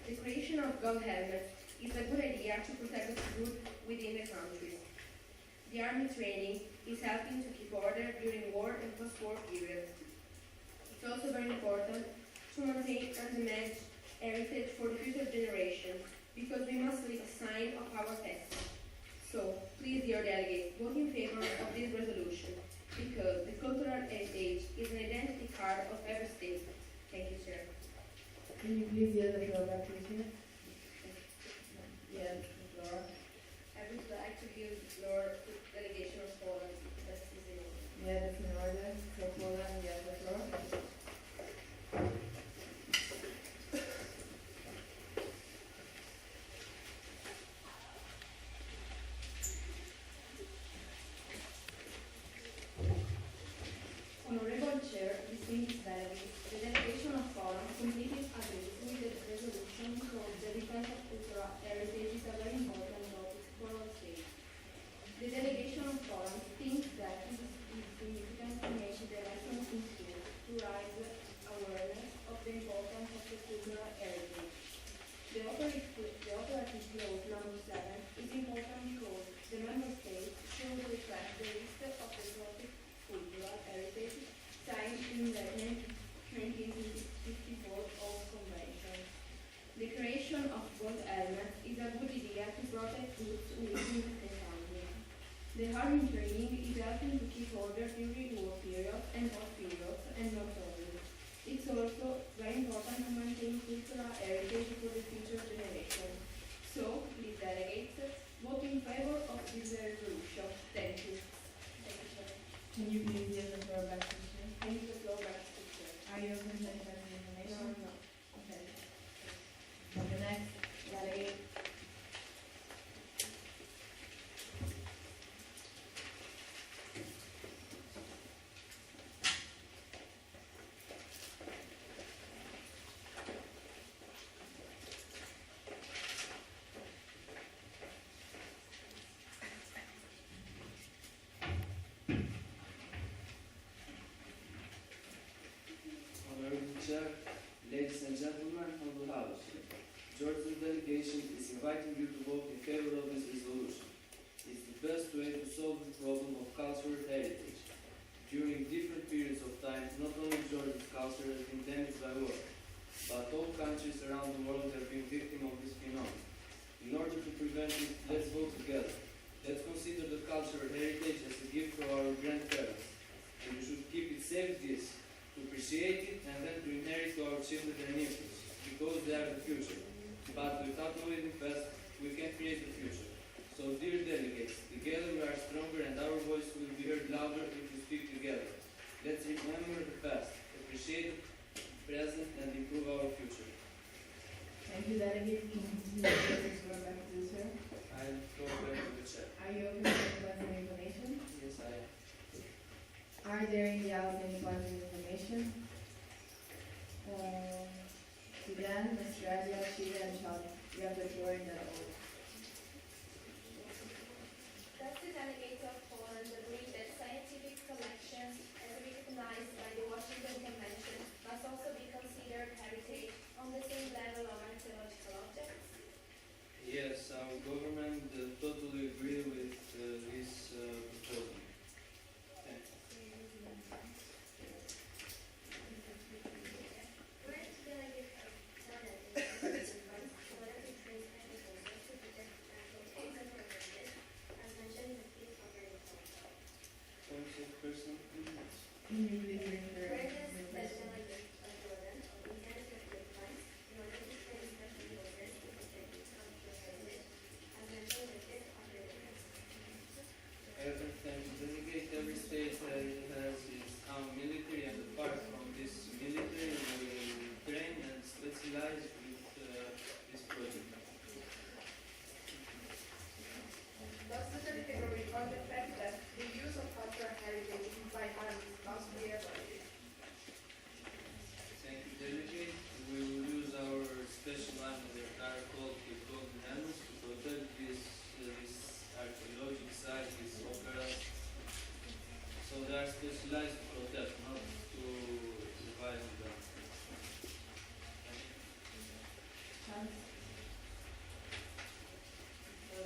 The creation of gold helmets is a good idea to protect the food within the countries. The army training is helping to keep order during war and post-war periods. It's also very important to maintain and manage heritage for the future generation because we must leave a sign of our past. So, please, dear delegates, vote in favor of this resolution because the cultural heritage is an identity card of every state. Thank you, Chair.
Can you please yield the floor back to you? Yes, the floor.
I would like to give the floor to the delegation of Poland. That's easy.
Yeah, that's in order. So Poland, you have the floor. Chair, distinguished delegates, the delegation of Forum completely agrees with the resolution because the defense of cultural heritage is a very important topic for all states. The delegation of Forum thinks that it is significant to make the lessons in school to raise awareness of the importance of the cultural heritage. The operative clause number 7 is important because the member states should reflect the list of the topic cultural heritage signed in the 1954 Old Convention. The creation of gold helmets is a good idea to protect goods within the family. The army training is helping to keep order during war periods and post periods, and not only. It's also very important to maintain cultural heritage for the future generation. So, please delegates, vote in favor of this resolution. Thank you. Thank you, Chair.
Can you please give the floor back to the chair?
I give the floor back to the Chair.
Are you open to any further information?
No.
Okay. The next delegate.
Honorable Chair, ladies and gentlemen of the House, Georgian delegation is inviting you to vote in favor of this resolution. It's the best way to solve the problem of cultural heritage. During different periods of time, not only Georgia's culture has been damaged by war, but all countries around the world have been victims of this phenomenon. In order to prevent it, let's vote together. Let's consider the cultural heritage as a gift for our grandparents, and we should keep it safe this, to appreciate it and then to inherit to our children and infants, because they are the future. But without knowing the past, we can create the future. So, dear delegates, together we are stronger and our voice will be heard louder if we speak together. Let's remember the past, appreciate the present, and improve our future.
Thank you, delegate. Can you please give the floor back to the chair?
I'll go back to the chair.
Are you open to any further information?
Yes, I am.
Are there in the house any further information? Sudan, Australia, Chile, and Chad. You have the floor in that order.
Thus, the delegates of Poland agree that scientific collections, as recognized by the Washington Convention, must also be considered heritage on the same level of archaeological objects.
Yes, our government totally agree with this proposal. Thank you.
French delegate of Poland is advised in order to trace and resources to protect natural heritage, as mentioned in the field of agriculture.
Point of person, please.
Can you please refer
Whereas
your
the
question?
delegate of Jordan intends to advise in order to trace natural resources to protect natural heritage, as mentioned in the field of agriculture.
Everything delegate, every state has its own military, and apart from this military, we train and specialize with this project.
Thus, the delegate recall the fact that the use of cultural heritage by armies must be avoided.
Thank you, delegate. We will use our special arms that are called the Golden Helmets to protect this archaeological site, this opera. So they are specialized to protect, not to violate them.
Chad?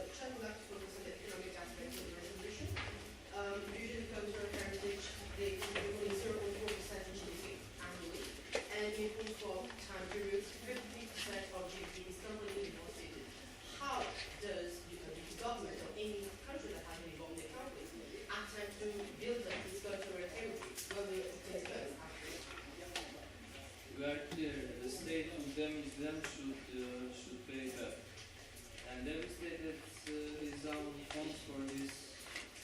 Chair would like to focus on the economic aspects of the resolution. Usually cultural heritage, they contribute 0.4% of GDP annually, and in for time periods, 50% of GDP is completely devastated. How does the government or any country that has been involved in the conflict attempt to build up this cultural heritage, whether it's concerned actually?
We are clear, the state who damaged them should pay back. And every state has its own funds for this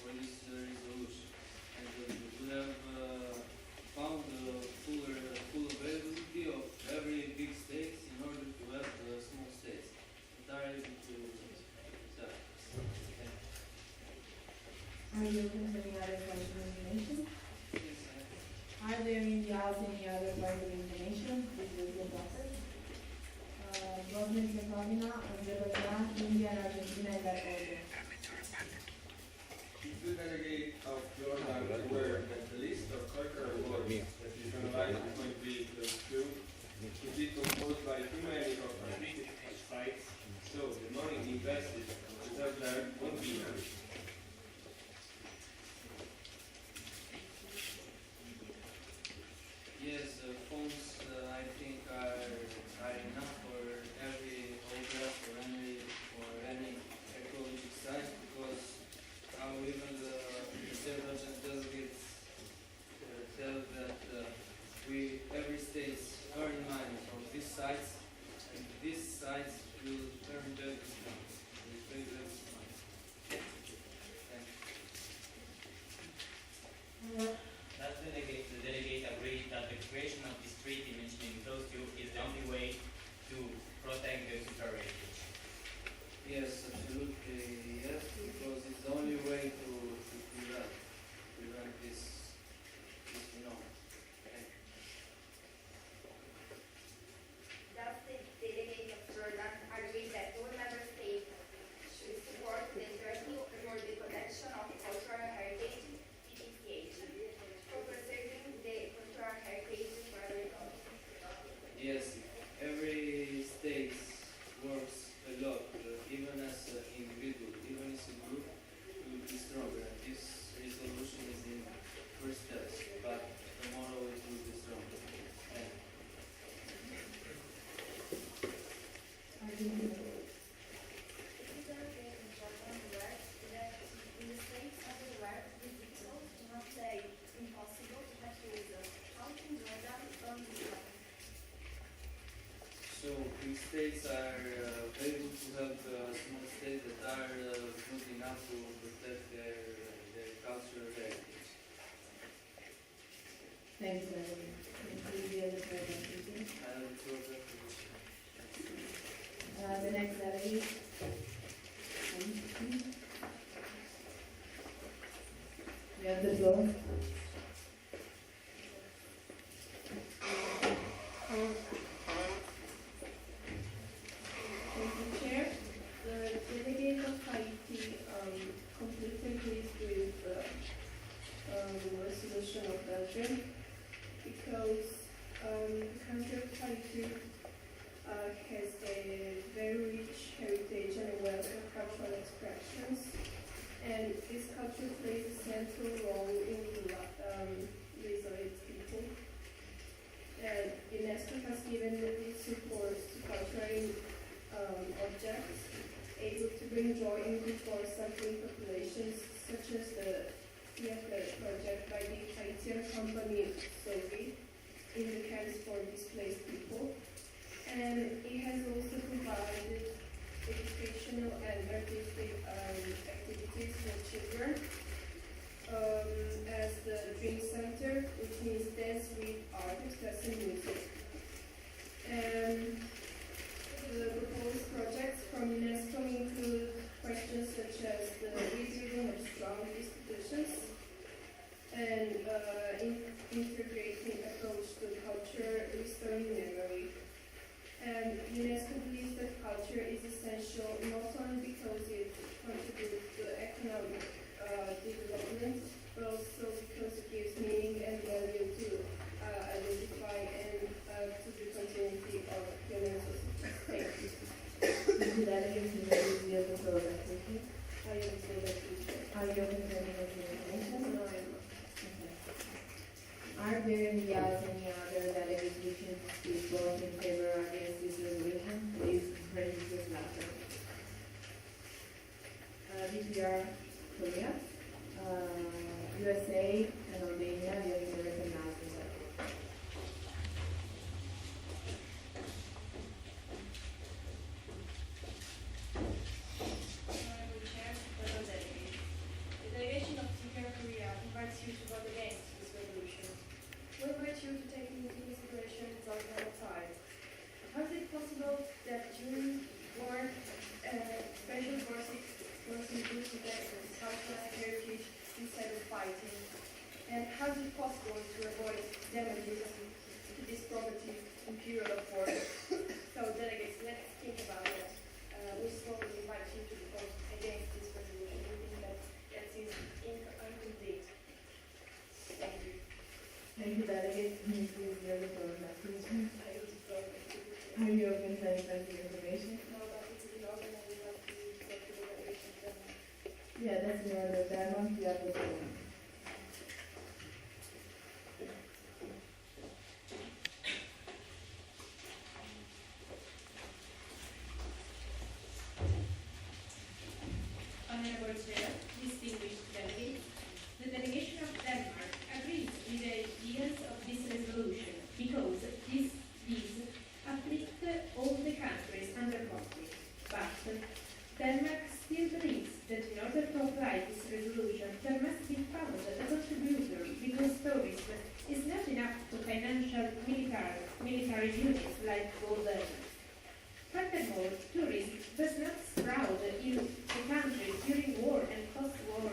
resolution. And we have found full availability of every big state in order to have small states that are able to serve.
Are you open to any other further information?
Yes,
Are there in the house any other part of information? This will be a process. Bosnia and Herzegovina, Azerbaijan, India, and Argentina in that order.
Is the delegate of Jordan aware that the list of cultural awards that is analyzed is going to be close to could be composed by too many of artistic sites, so the money invested to serve there won't be enough?
Yes, funds I think are enough for every obra for any archaeological site because even the Azerbaijan delegates tell that every state earn money from these sites and these sites will earn their discount. Will pay their discount.
The delegate agreed that the creation of this treaty mentioned in clause 2 is the only way to protect the cultural heritage.
Yes, absolutely, yes, because it's the only way to prevent this okay.
Thus, the delegate of Jordan agreed that all member states should support the Treaty for the Protection of Cultural Heritage (TPCH) for preserving the cultural heritage for everyone.
Yes, every state works a lot, even as an individual, even as a group, we will be stronger. This resolution is in first steps, but tomorrow it will be stronger. So these states are able to help small states that are good enough to protect their cultural heritage.
Thanks, Valerie. Please be able to present.
I will throw
The next delegate. You have the floor.
Thank you, Chair. The delegate of Haiti completely agrees with the resolution of Belgium because the country of Haiti has a very rich heritage and a wealth of cultural expressions, and this culture plays a central role in the lives of its people. And UNESCO has given its support to cultural objects able to bring joy and good for suffering populations, such as the theater project by the Haitian company Sovi in the camps for displaced people. And it has also provided educational and artistic activities for children as the Dream Center, which means dance with art, express and music. And the proposed projects from UNESCO include questions such as the rebuilding of strong institutions and integrating approach to culture, restoring memory. And UNESCO believes that culture is essential not only because it contributes to economic development, but also because it gives meaning and value to identify and to the continuity of human society. Thank you.
Thank you, delegate. You have the floor. Thank you.
I am so happy.
Are you open to any of the information?
No, I am not.
Are there in the house any other delegates wishing to speak both in favor or against this resolution? Please raise your laptop. DPR Korea, USA, and Albania, you have been recognized as well.
Honorable Chair, fellow delegates, the delegation of DPR Korea invites you to vote against this resolution. We invite you to take into consideration its outcome outside. How is it possible that during war, special forces used to protect cultural heritage instead of fighting?
Thank you, delegates. Can you please give the floor back to the chair? Are you open to any further information? Yeah, that's in order. Denmark, you have the floor.
Honorable Chair, distinguished delegates, the delegation of Denmark agrees with the ideas of this resolution because these afflict all the countries under conflict. But Denmark still believes that in order to apply this resolution, there must be found a contributor because tourism is not enough to financial military units like gold earners. Furthermore, tourism does not sprout in the country during war and post-war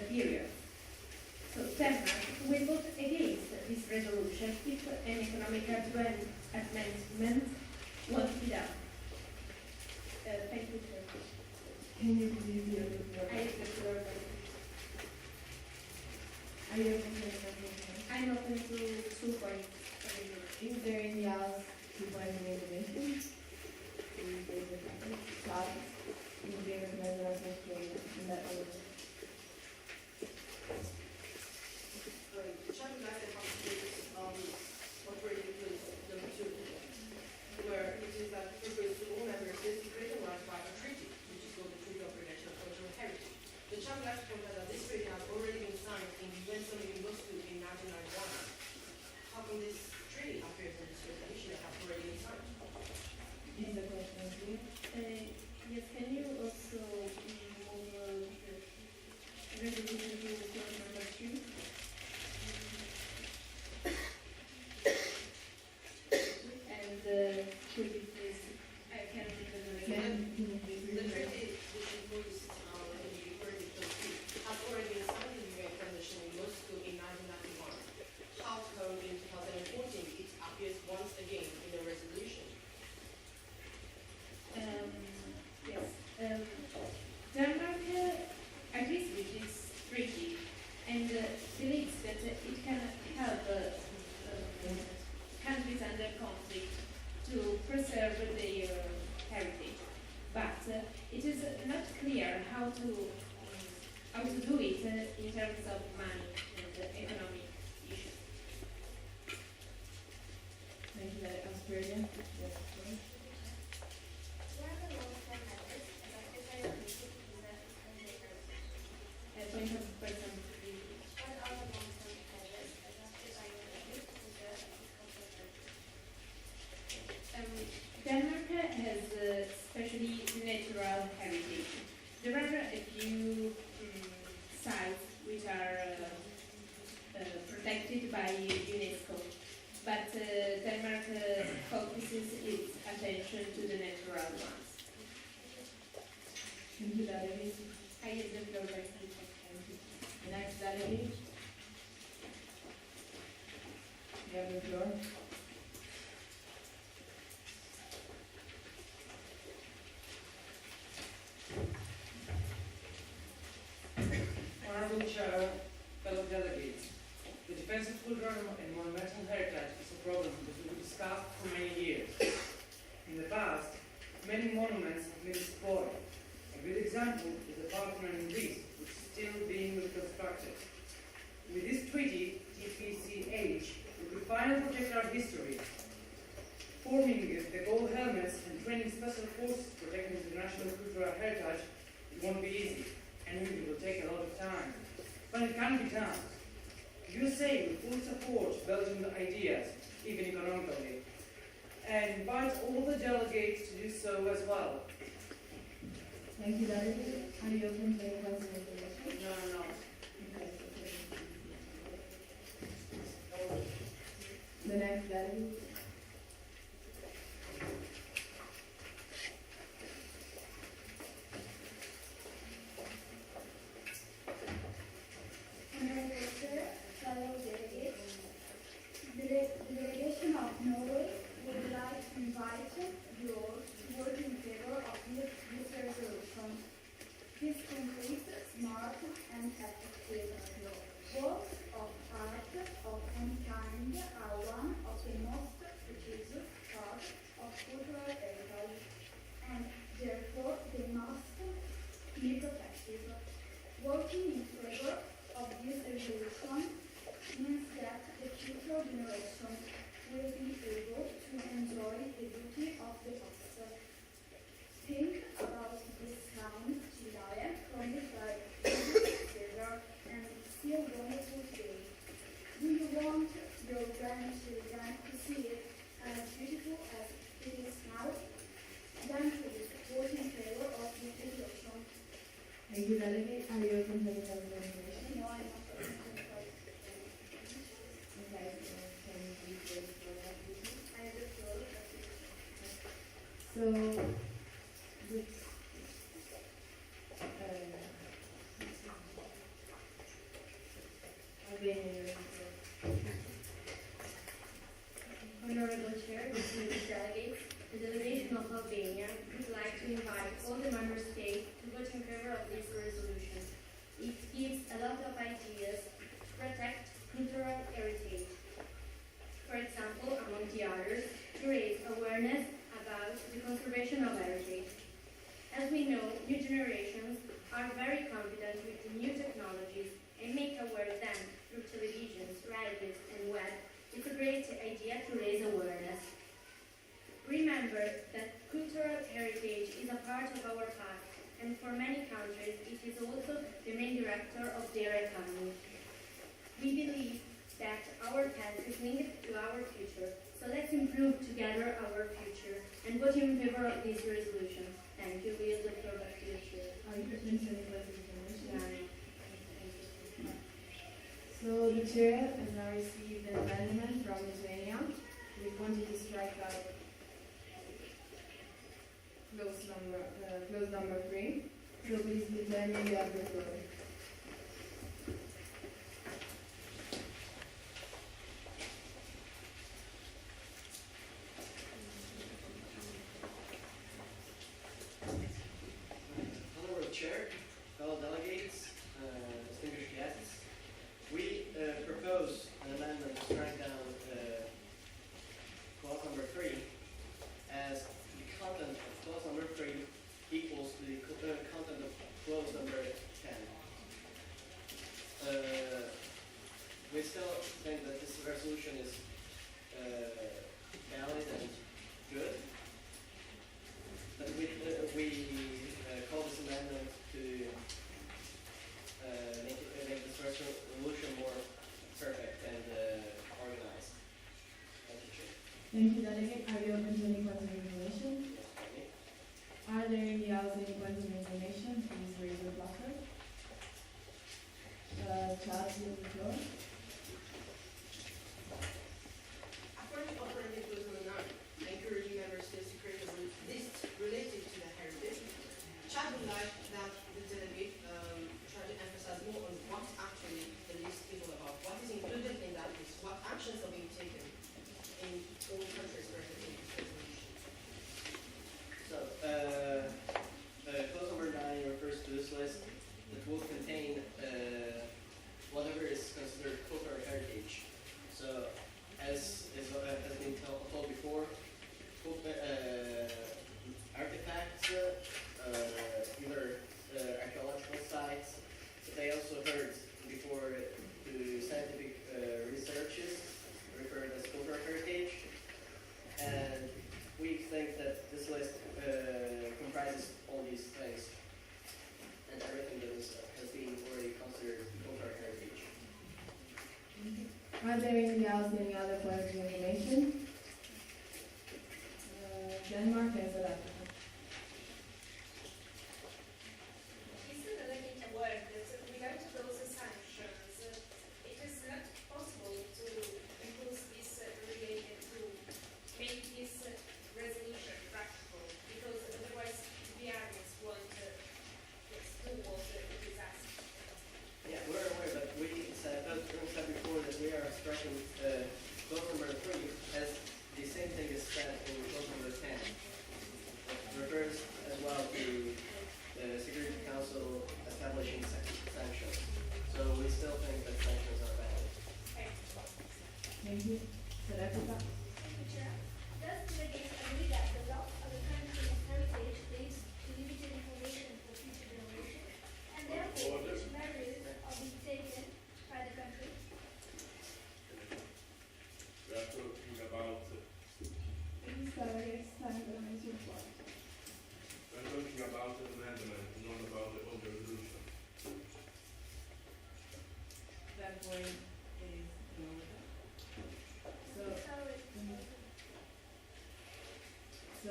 periods. So Denmark will vote against this resolution if an economic amendment won't be done. Thank you, Chair.
Can you please give the floor?
I have the floor.
Are you open to any further information?
I'm open to 2 points.
Is there any else to find in information? Please raise your hand. Stop. You will be recommended as a in that order.
The Chapter 9 constitutes operating rules number 2, where it is that purpose to all member states to recognize by a treaty, which is called the Treaty of Protection of Cultural Heritage. The Chapter 9 provides that this treaty has already been signed in UN Summit in Moscow in 1991. How come this treaty appears in this resolution that has already been signed?
Is the question clear?
Yes, can you also move the resolution to point number 2? And could you please, I can read the resolution.
The treaty, which includes the Article 3, has already been signed in the UN Convention in Moscow in 1991. How come in 2014 it appears once again in the resolution?
Yes. Denmark agrees with this treaty and believes that it can help countries under conflict to preserve their heritage. But it is not clear how to do it in terms of money and economic issues.
Thank you, that Australia. Yes, please.
Point of person. Denmark has especially natural heritage. There are a few sites which are protected by UNESCO, but Denmark focuses its attention to the natural ones.
Thank you, delegate.
I use the floor by
The next delegate. You have the floor.
Honorable Chair, fellow delegates, the defense of cultural and monumental heritage is a problem that we have discussed for many years. In the past, many monuments have been destroyed. A good example is the Parthenon in Greece, which is still being reconstructed. With this treaty, TPCH will finally protect our history. Forming the gold helmets and training special forces protecting international cultural heritage won't be easy, and it will take a lot of time. But it can be done. USA will fully support Belgian ideas, even economically, and invite all the delegates to do so as well.
Thank you, delegate. Are you open to any further information?
No.
Okay. The next delegate.
Honorable Chair, fellow delegates, the delegation of Norway would like to invite you all to work in favor of this resolution. This completes smart and effective works of art of any kind future generations will be able to enjoy the beauty of the past. Think about the sound, Chile, from the river and still wonderful day. Do you want your grandchildren to see it as beautiful as it is now? Then please vote in favor of the resolution.
Thank you, Delegate. Are you open to any further information?
No, I'm not voting for the
Okay, so can you please wait for that, please?
I have the floor.
So, this, Albania,
Honorable Chair, distinguished delegates, the delegation of Albania would like to invite all the member states to vote in favor of this resolution. It gives a lot of ideas to protect cultural heritage. For example, among the others, to raise awareness about the conservation of heritage. As we know, new generations are very confident with the new technologies and make aware of them through televisions, radios, and web. It's a great idea to raise awareness. Remember that cultural heritage is a part of our past, and for many countries, it is also the main director of their economy. We believe that our past is linked to our future, so let's improve together our future and vote in favor of this resolution. Thank you. We yield the floor back to the chair.
are you open to any further information?
Yeah.
So the chair has now received an amendment from Lithuania. We wanted to strike out clause number 3. So please, Lithuania, you have the floor.
Honorable Chair, fellow delegates, distinguished guests, we propose an amendment to strike down clause number 3 as the content of clause number 3 equals the content of clause number 10. We still think that this resolution is valid and good, but we call this amendment to make this resolution more perfect and organized. Thank you, Chair.
Thank you, Delegate. Are you open to any points of information?
Yes, Penny.
Are there in the house any points of information? Please raise your placard. Charles, you have the floor.
According to Alternative Clause number 9, encouraging member states to create a list related to the heritage, Chad would like that the delegate try to emphasize more on what actually the list is all about, what is included in that list, what actions are being taken in all countries present in this resolution.
So, clause number 9 refers to this list that will contain whatever is considered cultural heritage. So, as has been told before, artifacts, either archaeological sites, but they also heard before to scientific researches referred as cultural heritage. And we think that this list comprises all these things and everything that has been already considered cultural heritage.
Are there in the house any other points of information? Denmark and South Africa.
Is the delegate aware that without those sanctions, it is not possible to impose this related to make this resolution practical? Because otherwise the armies won't do what it is asked.
Yeah, we're aware, but we said before that we are striking clause number 3 as the same thing as said in clause number 10. It refers as well to the Security Council establishing sanctions. So we still think that sanctions are valid.
Thank you. South Africa.
Chair, does the delegate agree that the loss of the country's heritage leads to limited information for future generations, and therefore which measures are being taken by the country?
delegates stand on his report.
We're talking about the amendment, not about the whole resolution.
That point is no. So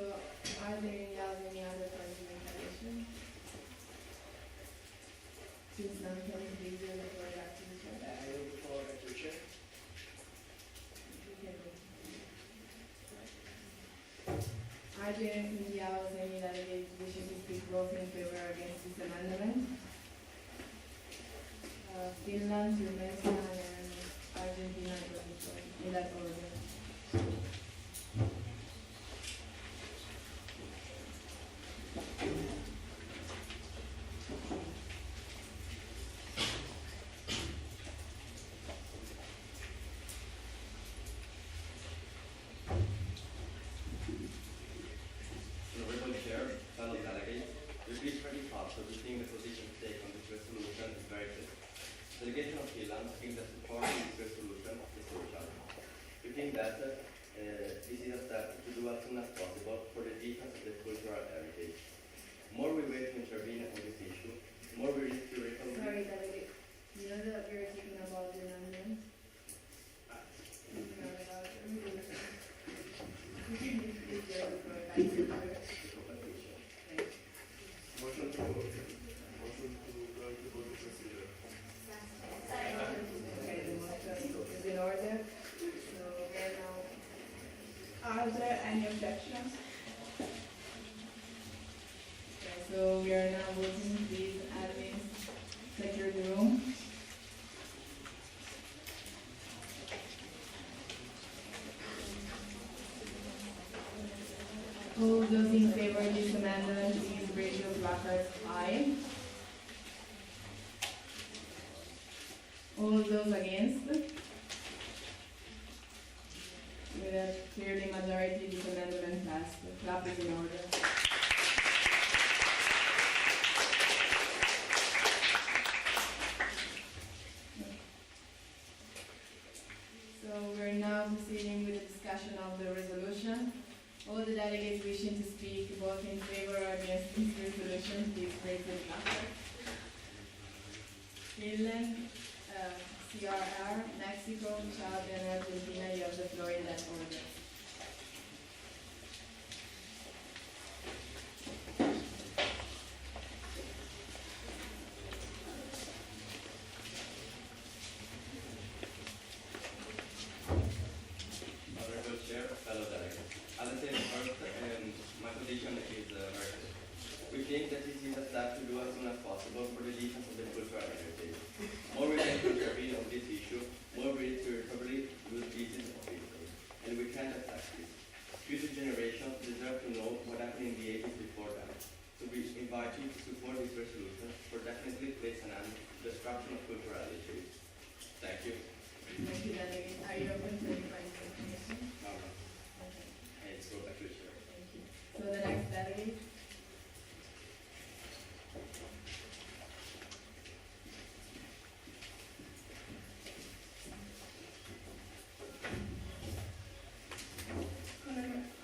are there any other parliamentarian? Since none can be given the floor back to the chair.
I will the floor back to the chair.
Are there any delegates wishing to speak both in favor or against this amendment? Finland, Romania, and Argentina in that order.
Honorable Chair, fellow delegates, we reached very fast, so we think the position to take on this resolution is very clear. The delegation of Finland thinks that supporting this resolution is crucial. We think that this is a step to do as soon as possible for the defense of the cultural heritage. More we wait to intervene on this issue, more we risk to recover.
Sorry, delegate. You know that you're talking about the amendment?
Motion to go into voting procedure.
Okay, the motion is in order. So right now,
Are there any objections?
okay, so we are now voting. Please, admin, secure the room. All those in favor of this amendment, please raise your placards high. All those against? With a clearly majority, this amendment passed. The clap is in order. So we're now proceeding with the discussion of the resolution. All the delegates wishing to speak both in favor or against this resolution, please raise your placard. Finland, CRR, Mexico, Chad, and Argentina, you have the floor in that order.
Honorable Chair, fellow delegates. As I said first, my position is very clear. We think that this is a step to do as soon as possible for the defense of the cultural heritage. More we can intervene on this issue, more we irrecoverably lose pieces of history. And we can't accept this. Future generations deserve to know what happened in the ages before them. So we invite you to support this resolution for definitely place an end to the destruction of cultural heritage. Thank you.
Thank you, delegate. Are you open to any questions from the commission?
No, no.
Okay,
And it's go back to the chair.
thank you. So the next delegate?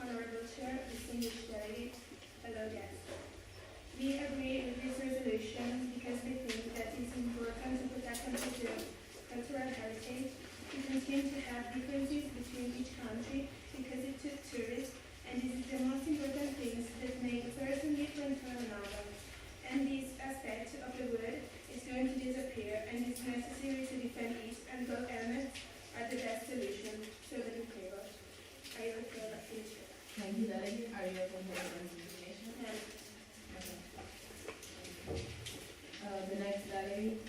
Honorable Chair, distinguished delegates, fellow guests. We agree with this resolution because we think that it's important to protect and preserve cultural heritage. We continue to have differences between each country because it took tourists, and this is the most important things that make a person different from another. And this aspect of the world is going to disappear, and it's necessary to defend it, and gold helmets are the best solution. So that in favor. I will go back to the chair.
Thank you, delegate. Are you open to any information?
And
Okay. The next delegate?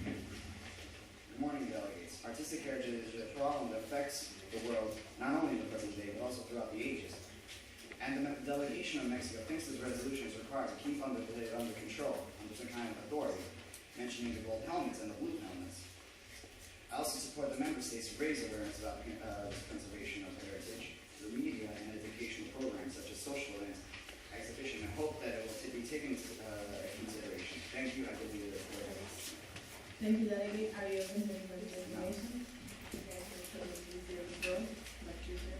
Good morning, delegates. Artistic heritage is a problem that affects the world, not only in the present day, but also throughout the ages. And the delegation of Mexico thinks this resolution is required to keep under control, under some kind of authority, mentioning the gold helmets and the blue helmets. I also support the member states to raise awareness about the conservation of heritage through media and educational programs such as social events, exhibition, and hope that it will be taken into consideration. Thank you. I give you the floor.
Thank you, Delegate. Are you open to any further information? Okay, so please hear the floor. Back to you, sir.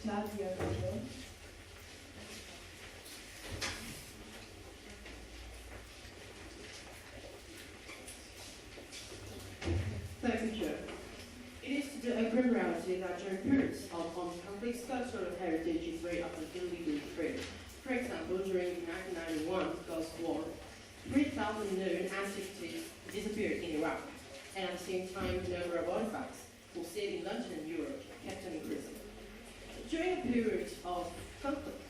Chad, you have the floor.
Thank you, Chair. It is a grim reality that during periods of complex cultural heritage is very often illegal trade. For example, during the 1991 Gulf War, 3,000 known antiquities disappeared in Iraq, and at the same time, the number of artifacts for sale in London and Europe kept on increasing. During a period of conflict,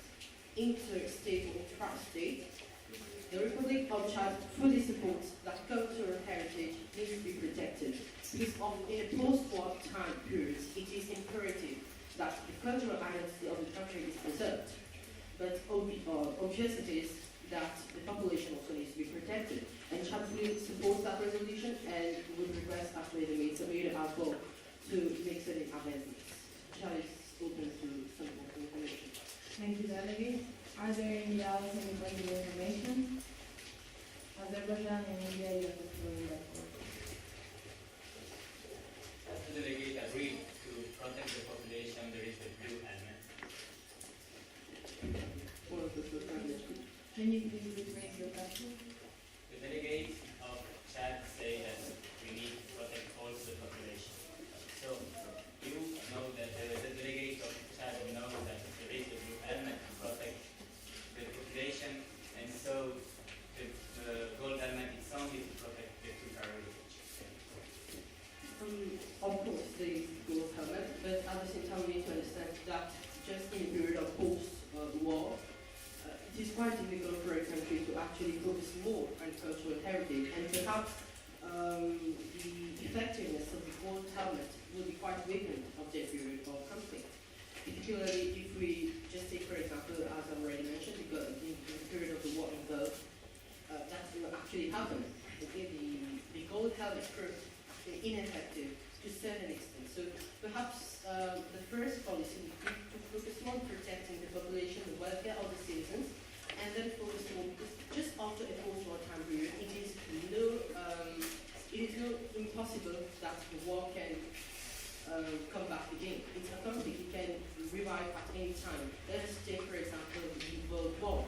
interstate and intrastate, the Republic of Chad fully supports that cultural heritage needs to be protected, because in a post-war time period, it is imperative that the cultural identity of the country is preserved. But obvious it is that the population also needs to be protected. And Chad fully supports that resolution and would request actually the media as well to make certain amendments. Chad is open to some more information.
Thank you, Delegate. Are there any others any further information? Azerbaijan and India, you have the floor in that court.
As the delegate agreed to protect the population, there is the blue element.
Can you please rephrase your question?
The delegates of Chad say that we need to protect also the population. So you know that the delegates of Chad know that there is the blue element to protect the population, and so the gold element is only to protect the cultural heritage.
Of course, there is gold helmet, but at the same time, we need to understand that just in a period of post-war, it is quite difficult for a country to actually focus more on cultural heritage, and perhaps the effectiveness of the gold helmet will be quite weakened of that period of conflict. Particularly if we just take, for example, as I already mentioned, because in the period of the war in Gulf, that will actually happen. Okay, the gold helmet proved ineffective to a certain extent. So perhaps the first policy would be to focus more on protecting the population, the welfare of the citizens, and then focus more, because just after a post-war time period, it is impossible that the war can come back again. It's a conflict, it can revive at any time. Let us take, for example, the world wars.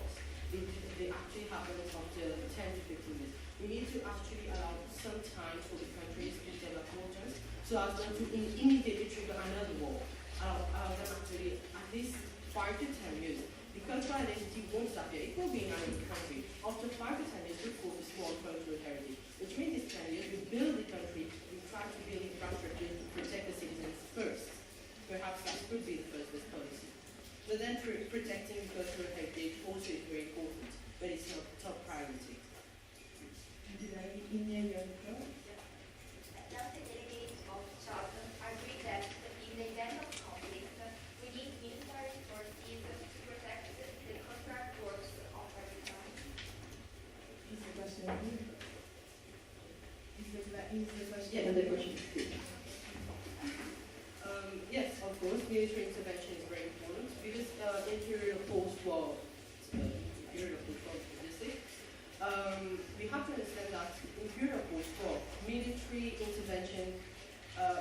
They actually happen after 10 to 15 years. We need to actually allow some time for the countries to develop waters, so as not to immediately trigger another war. Allow them actually at least 5 to 10 years. The cultural identity won't disappear. It will be in another country. After 5 to 10 years, we focus more on cultural heritage, which means these 10 years we build the country, we try to build infrastructure to protect the citizens first. Perhaps that could be the first best policy. But then protecting cultural heritage also is very important, but it's not top priority.
Did I email your floor?
Does the delegate of Chad agree that in the event of conflict, we need military forces to protect the contract works of our country?
Is the question clear? Is the question
Yeah, the question is clear. Yes, of course, military intervention is very important because in period of post-war, we have to understand that in period of post-war, military intervention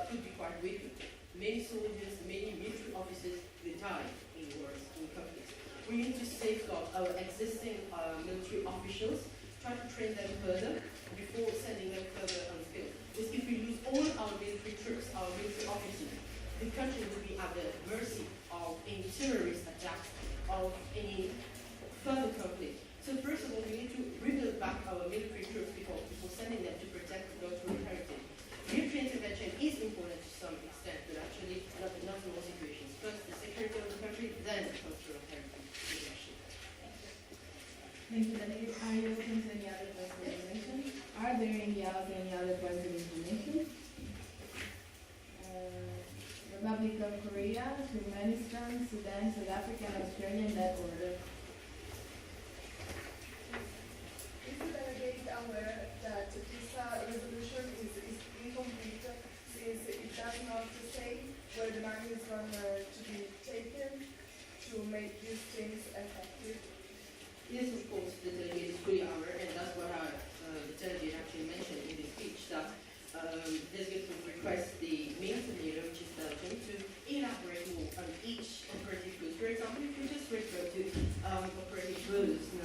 could be quite weak. Many soldiers, many military officers, they die in wars, in conflicts. We need to safeguard our existing military officials, try to train them further before sending them further on the field. Because if we lose all our military troops, our military officers, the country will be at the mercy of any terrorist attack, of any further conflict. So first of all, we need to rebuild back our military troops before sending them to protect the cultural heritage. Military intervention is important to some extent, but actually not in all situations. First, the security of the country, then the cultural heritage protection.
Thank you, Delegate. Are you open to any other points of information? Are there any other points of information? Republic of Korea, Turkmenistan, Sudan, South Africa, and Australia in that order.
Is the delegate aware that this resolution is incomplete since it does not say where the money is going to be taken to make these things effective?
Yes, of course, the delegate is fully aware, and that's what I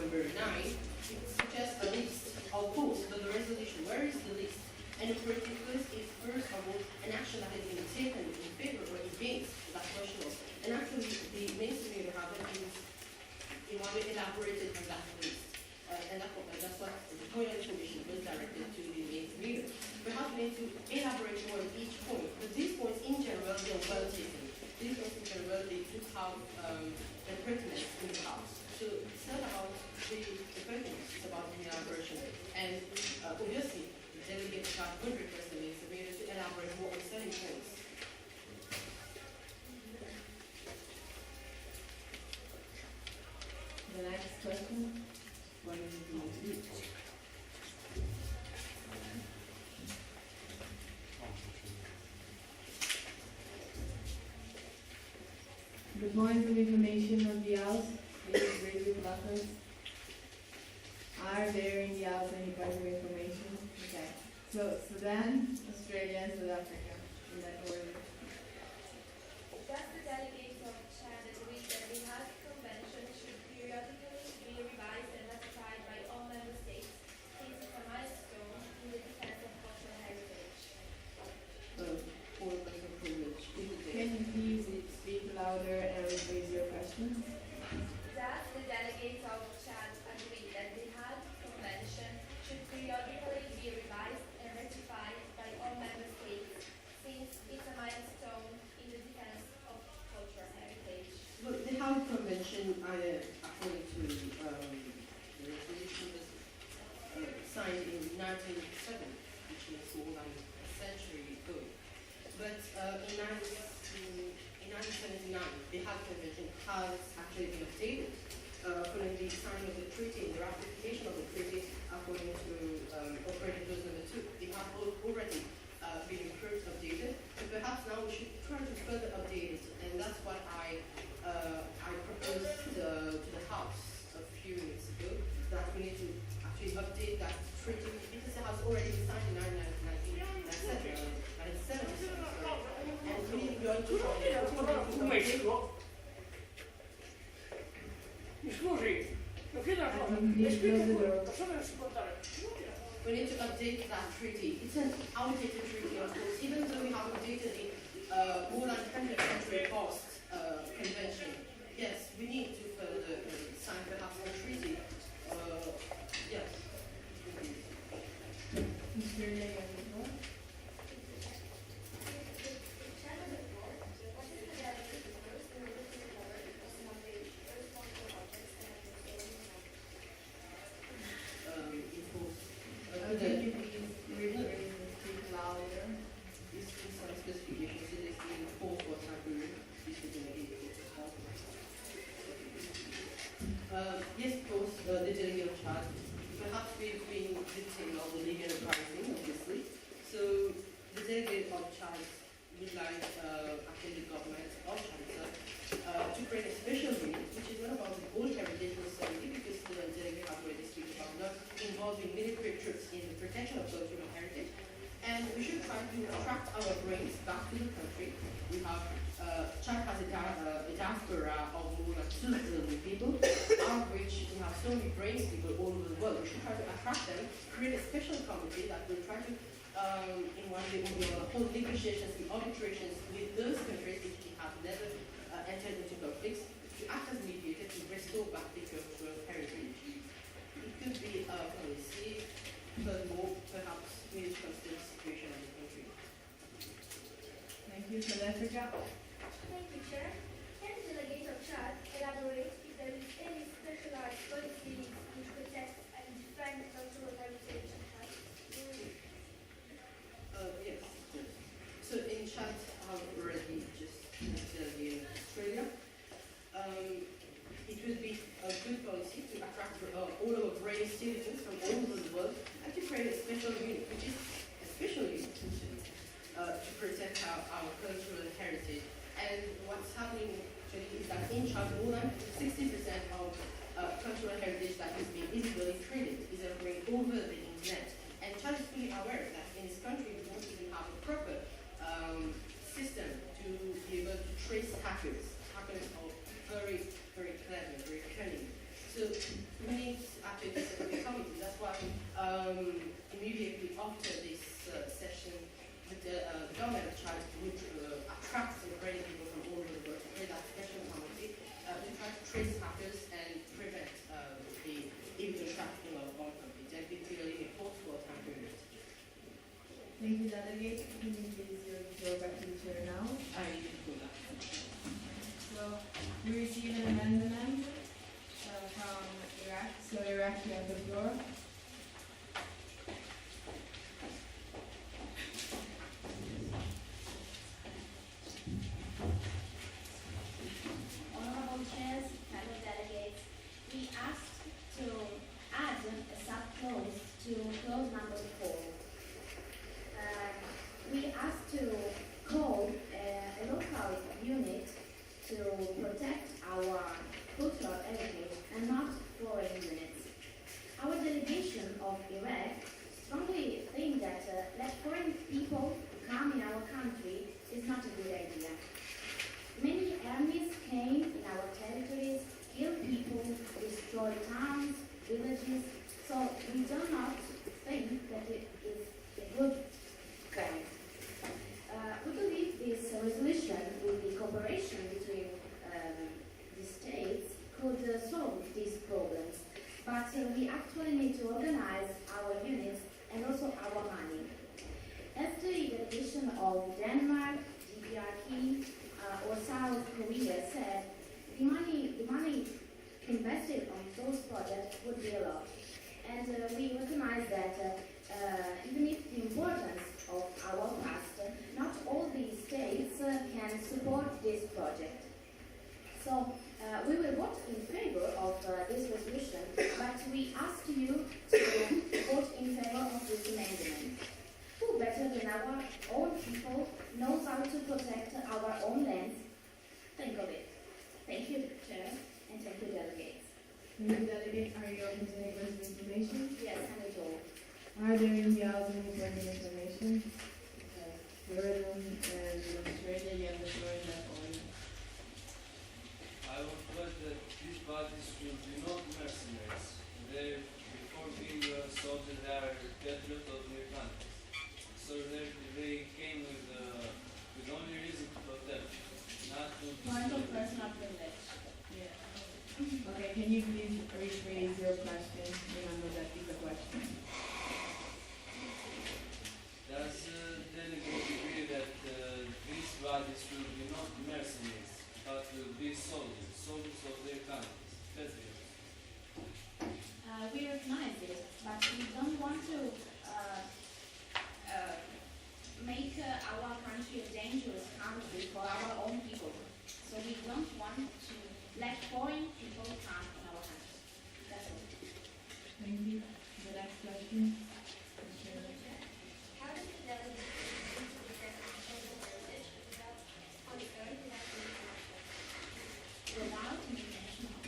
number 9, it suggests a list of posts, but the resolution, where is the list? And in particular, if first of all, an action that has been taken in favor or against that question was. And actually, the mainstream you have is in one way elaborated on that list. And that's what the point of the commission was directed to the mainstream. Perhaps we need to elaborate more on each point, but these points in general, they are well taken. These points in general, they do have the pertinence in the house. So it's not about the pertinence, it's about the elaboration. And obviously, the delegate got 100% submitted to elaborate more on certain points.
The next question. What is it going to be? The points of information of the house, please raise your buttons. Are there in the house any points of information? Okay. So Sudan, Australia, and South Africa, in that order.
Does the delegates of Chad agree that the Hague Convention should periodically be revised and ratified by all member states, since it's a milestone in the defense of cultural heritage?
Can you please speak louder and rephrase your question?
Does the delegates of Chad agree that the Hague Convention should periodically be revised and ratified by all member states, since it's a milestone in the defense of cultural heritage?
Look, the Hague Convention, according to the resolution, was signed in 1907, which is more than a century ago. But in 1979, the Hague Convention has actually been updated following the signing of the treaty, the ratification of the treaty, according to Operating Clause number 2. They have already been improved, updated, and perhaps now we should try to further update it, and that's what I proposed to the House a few minutes ago, that we need to actually update that treaty, because it has already been signed in 1997, and we need to go into we need to update that treaty. It's an outdated treaty, of course, even though we have updated the more than 100th century past convention. Yes, we need to further sign perhaps a treaty. Yes.
Can you please rephrase and speak louder?
This is some specifications. It is in 4 for temporary. This is in 8 yes, of course, the delegate of Chad. Perhaps we've been detailed all the legal advising, obviously. So the delegate of Chad would like actually the government of Chad to create a special unit, which is not about the old heritage necessarily, because the delegate have already spoken about not involving military troops in the protection of cultural heritage. And we should try to attract our brains back to the country. We have, Chad has a diaspora of more than 2 million people, out of which we have so many brains people all over the world. We should try to attract them, create a special committee that will try to, in one way or the other, hold negotiations and arbitrations with those countries which we have never entered into conflicts, to act as mediator to restore back the cultural heritage. It could be a policy, furthermore, perhaps we need to consider the situation of the country.
Thank you, South Africa.
Thank you, Chair. Can the delegate of Chad elaborate if there is any specialized policy which protects and defends cultural heritage in Chad?
Yes. So in Chad, I've already just mentioned in Australia. It would be a good policy to attract all our brave citizens from all over the world and to create a special unit, which is a special unit to protect our cultural heritage. And what's happening actually is that in Chad, more than 60% of cultural heritage that is being illegally traded is occurring over the internet. And Chad is fully aware that in this country we don't even have a proper system to be able to trace hackers. Hackers are very, very clever, very cunning. So minutes after this committee. That's why immediately after this session, the government tried to attract and bring people from all over the world to play that special committee to try to trace hackers and prevent the illegal trafficking of our country. That will clearly report for a time period.
Thank you, Delegate. Can you please go back to the chair now?
I do that.
So, we received an amendment from Iraq. So, Iraq, you have the floor.
Honorable chairs, fellow delegates, we asked to add a sub-clause to clause number 4. We asked to call a local unit to protect our cultural heritage and not foreign units. Our delegation of Iraq strongly think that let foreign people come in our country is not a good idea. Many armies came in our territories, killed people, destroyed towns, villages, so we do not think that it is a good point. We believe this resolution with the cooperation between the states could solve these problems, but we actually need to organize our units and also our money. As the delegation of Denmark, DPRK, or South Korea said, the money invested on those projects would be a lot. And we recognize that even if the importance of our past, not all the states can support this project. So we will vote in favor of this resolution, but we ask you to vote in favor of this amendment. Who better than our own people knows how to protect our own lands? Think of it. Thank you, Chair, and thank you, delegates.
Thank you, Delegate. Are you open to any further information?
Yes, and it all.
Are there in the house any further information? Jordan and the Australia, you have the floor in that order.
I would put that these bodies will be not mercenaries. They, before being soldiers, they are patriots of their countries. So they came with only reason to protect, not to
Point of personal privilege.
Yeah. Okay, can you please rephrase your question? Remember that is a question.
Does delegate agree that these bodies will be not mercenaries, but will be soldiers of their countries, patriots?
We recognize it, but we don't want to make our country a dangerous country for our own people. So we don't want to let foreign people come in our country. That's all.
Thank you. The next question.
How does the delegate present cultural heritage without
Without international.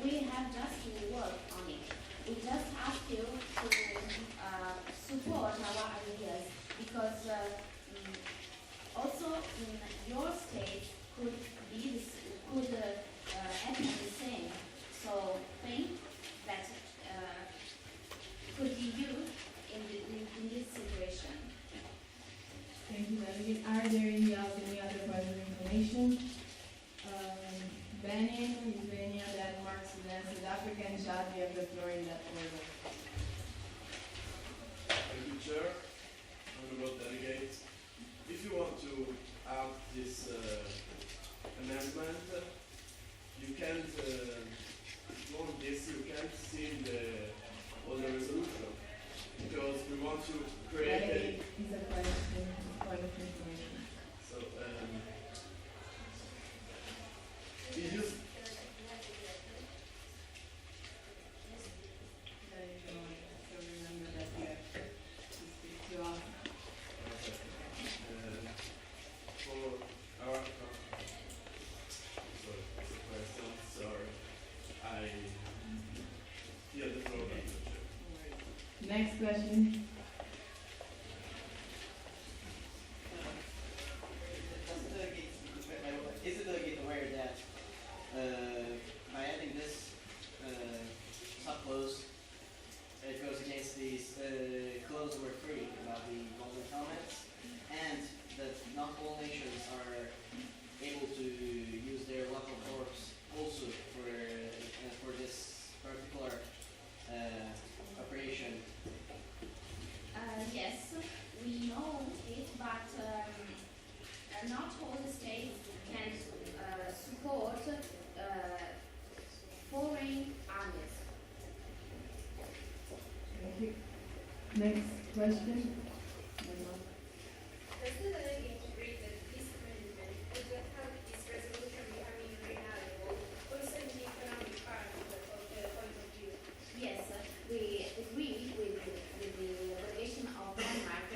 We have just to work on it. We just have to support our ideas because also in your state could happen the same. So think that could be you in this situation.
Thank you, Delegate. Are there in the house any other further information? Benin, Lithuania, Denmark, Sudan, South Africa, and Chad, we have the floor in that order.
Thank you, Chair. Honorable delegates. If you want to add this amendment, you can't, if you want this, you can't see all the resolution. Because we want to create
Delegate is a question, point of information.
so, we use
So remember that you have to speak to us.
for our sorry, I hear the program.
Next question.
Is the delegate aware that by adding this
Next question.
Does the delegate agree that this amendment would help this resolution becoming reliable, also in the economic part of the point of view?
Yes, we agree with the delegation of Denmark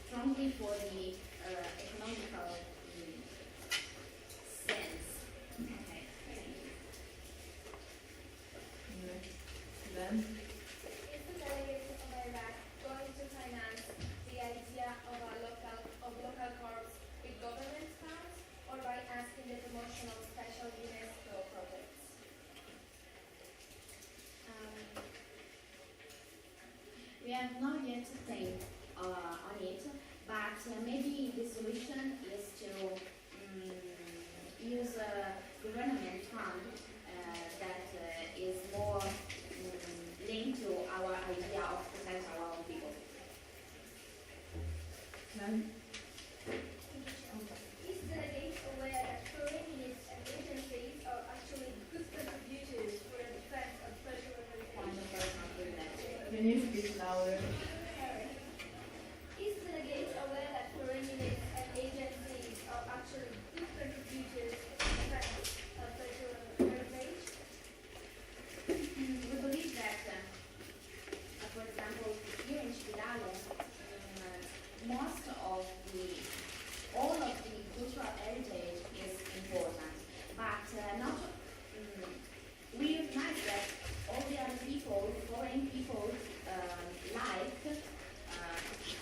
strongly for the economical sense. Okay, thank you.
Then,
Is the delegate of Iraq going to finance the idea of local corps with government funds, or by asking the promotion of special UNESCO projects?
We have not yet think on it, but maybe the solution is to use a government fund that is more linked to our idea of protect our own people.
then,
Is the delegate aware that foreign units and agencies are actually good contributors for the defense of cultural heritage?
can you speak louder?
Is the delegate aware that foreign units and agencies are actually good contributors to the defense of cultural heritage?
We believe that, for example, here in Cividale, most of all of the cultural heritage is important, but not. We recognize that all the other people, foreign people, like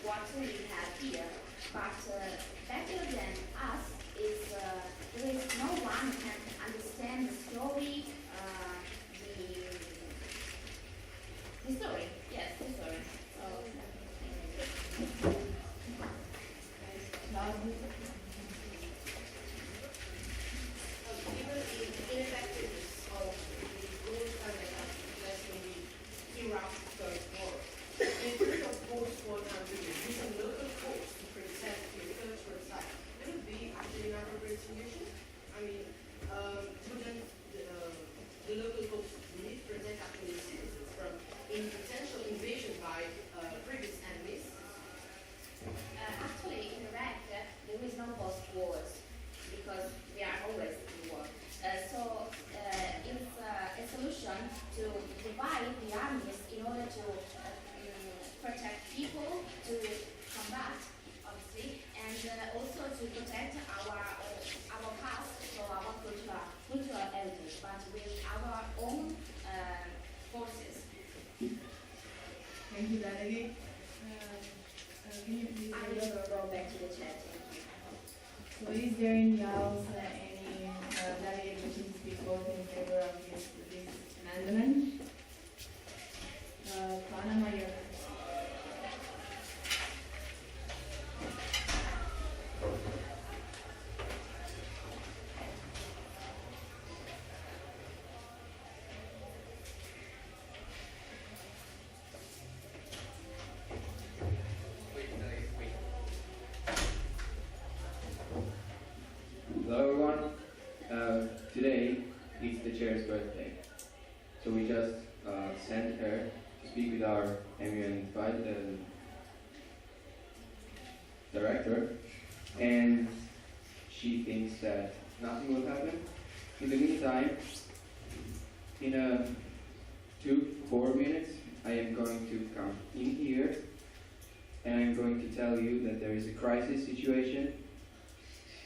what we have here, but better than us is there is no one who can understand the story, the story, yes, the story.
Loudly.
Given the ineffectiveness of the goals and addressing the Iraq Third War, in terms of goals for now, using local codes to present the cultural site, would it be actually an appropriate solution? I mean, wouldn't the local codes need to protect actually citizens from potential invasion by previous enemies?
Actually, in Iraq, there is no post-wars because we are always in war. So it's a solution to divide the armies in order to protect people, to combat, obviously, and also to protect our past, so our cultural heritage, but with our own forces.
Thank you, delegate. Can you please
I will go back to the chat. Thank you.
So is there in the house any delegate wishing to speak both in favor of this amendment? Panama, you're first.
Hello everyone. Today is the chair's birthday. So we just sent her to speak with our eminent director, and she thinks that nothing will happen. In the meantime, in 4 minutes, I am going to come in here and I'm going to tell you that there is a crisis situation.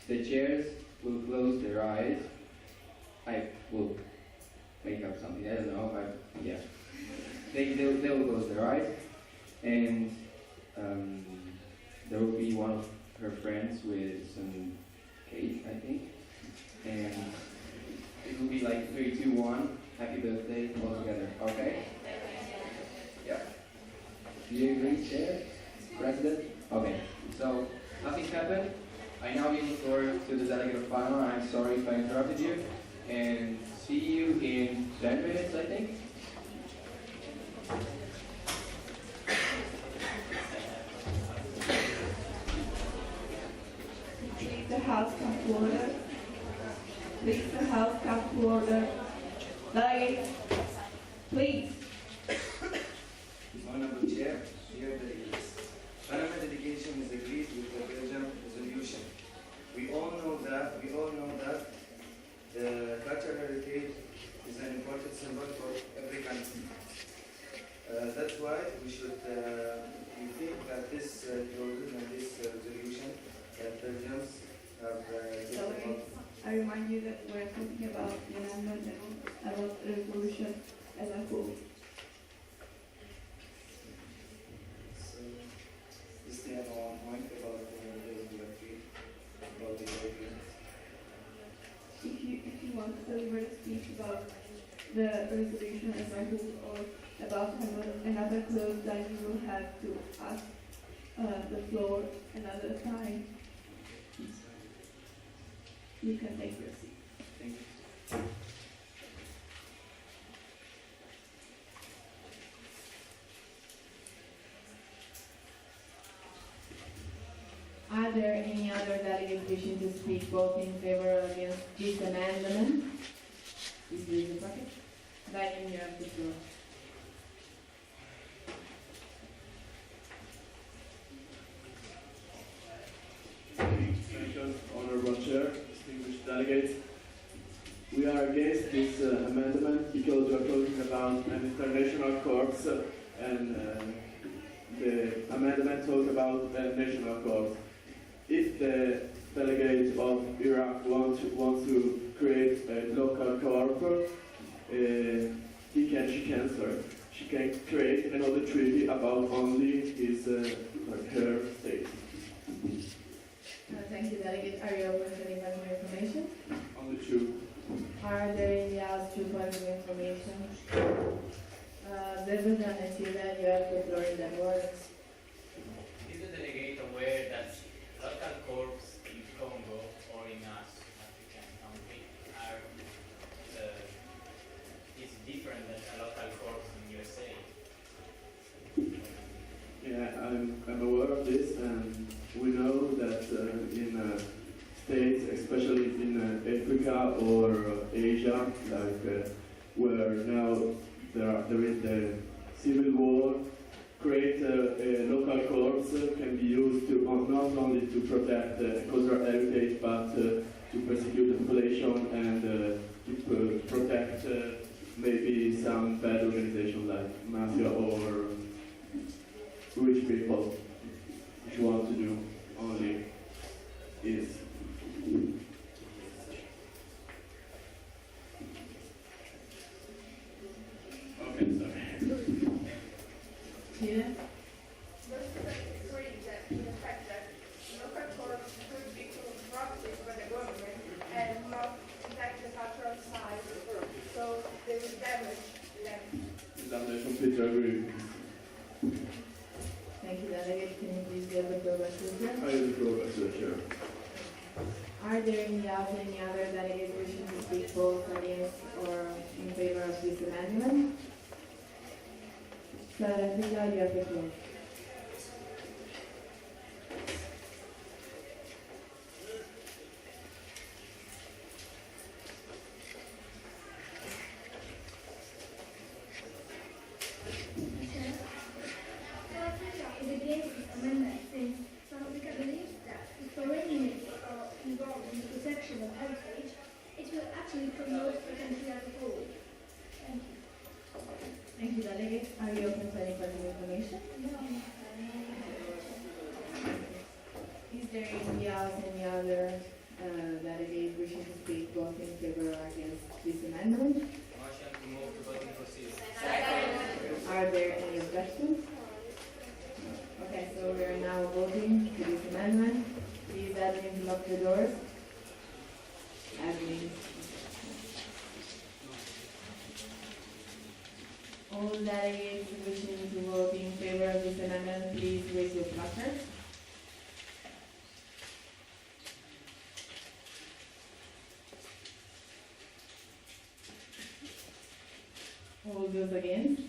The chairs will close their eyes. I will make up something, I don't know, but yeah. They will close their eyes, and there will be one of her friends with some cake, I think. And it will be like 3, 2, 1, happy birthday, all together, okay? Yeah. Do you agree, Chair? President? Okay, so nothing happened. I now give the floor to the delegate of Panama. I'm sorry if I interrupted you. And see you in 10 minutes, I think.
Please, the House come to order. Please, the House come to order. Delegates, please.
Honorable Chair,
cultural heritage is an important symbol for every country. That's why we think that this clause and this resolution that Belgians have
So I remind you that we're talking about the amendment and about the resolution as a whole.
So, you still have one point about the agreement?
If you want to deliver a speech about the resolution as a whole or about another clause, then you will have to ask the floor another time. You can take your seat.
Thank you.
Are there any other delegates wishing to speak both in favor or against this amendment? Please raise your pocket. Then you have the floor.
Thank you, Honorable Chair, distinguished delegates. We are against this amendment because we are talking about an international corps and the amendment talks about a national corps. If the delegate of Iraq wants to create a local corps, she can create another treaty about only his her state.
Thank you, Delegate. Are you open to any more information?
Only two.
Are there any other two points of information? Representative, then you have the floor in the words.
Is the delegate aware that local corps in Congo or in us African country are is different than a local corps in USA?
Yeah, I'm aware of this, and we know that in states, especially in Africa or Asia, like where now there is the civil war, create a local corps can be used to not only to protect the cultural heritage, but to persecute the population and to protect maybe some bad organization like mafia or rich people, which want to do only is. Okay, sorry.
Tina?
Agree that the fact that local corps could be corrupted by the government and not protect the cultural side, so they will damage them.
I completely agree.
Thank you, Delegate. Can you please give the floor back to the chair?
I have the floor back to the chair.
Are there any other delegates wishing to speak both against or in favor of this amendment? Sarah, you have the floor.
Is against this amendment since South Africa believes that if foreign units are involved in the protection of heritage, it will actually promote the country as a whole. Thank you.
Thank you, Delegate. Are you open to any further information? Is there any other delegate wishing to speak both in favor or against this amendment?
Motion to move to voting procedure.
Are there any objections? Okay, so we are now voting to this amendment. Please, admin, lock the doors. Admin. All delegates wishing to vote in favor of this amendment, please raise your placard. All those against?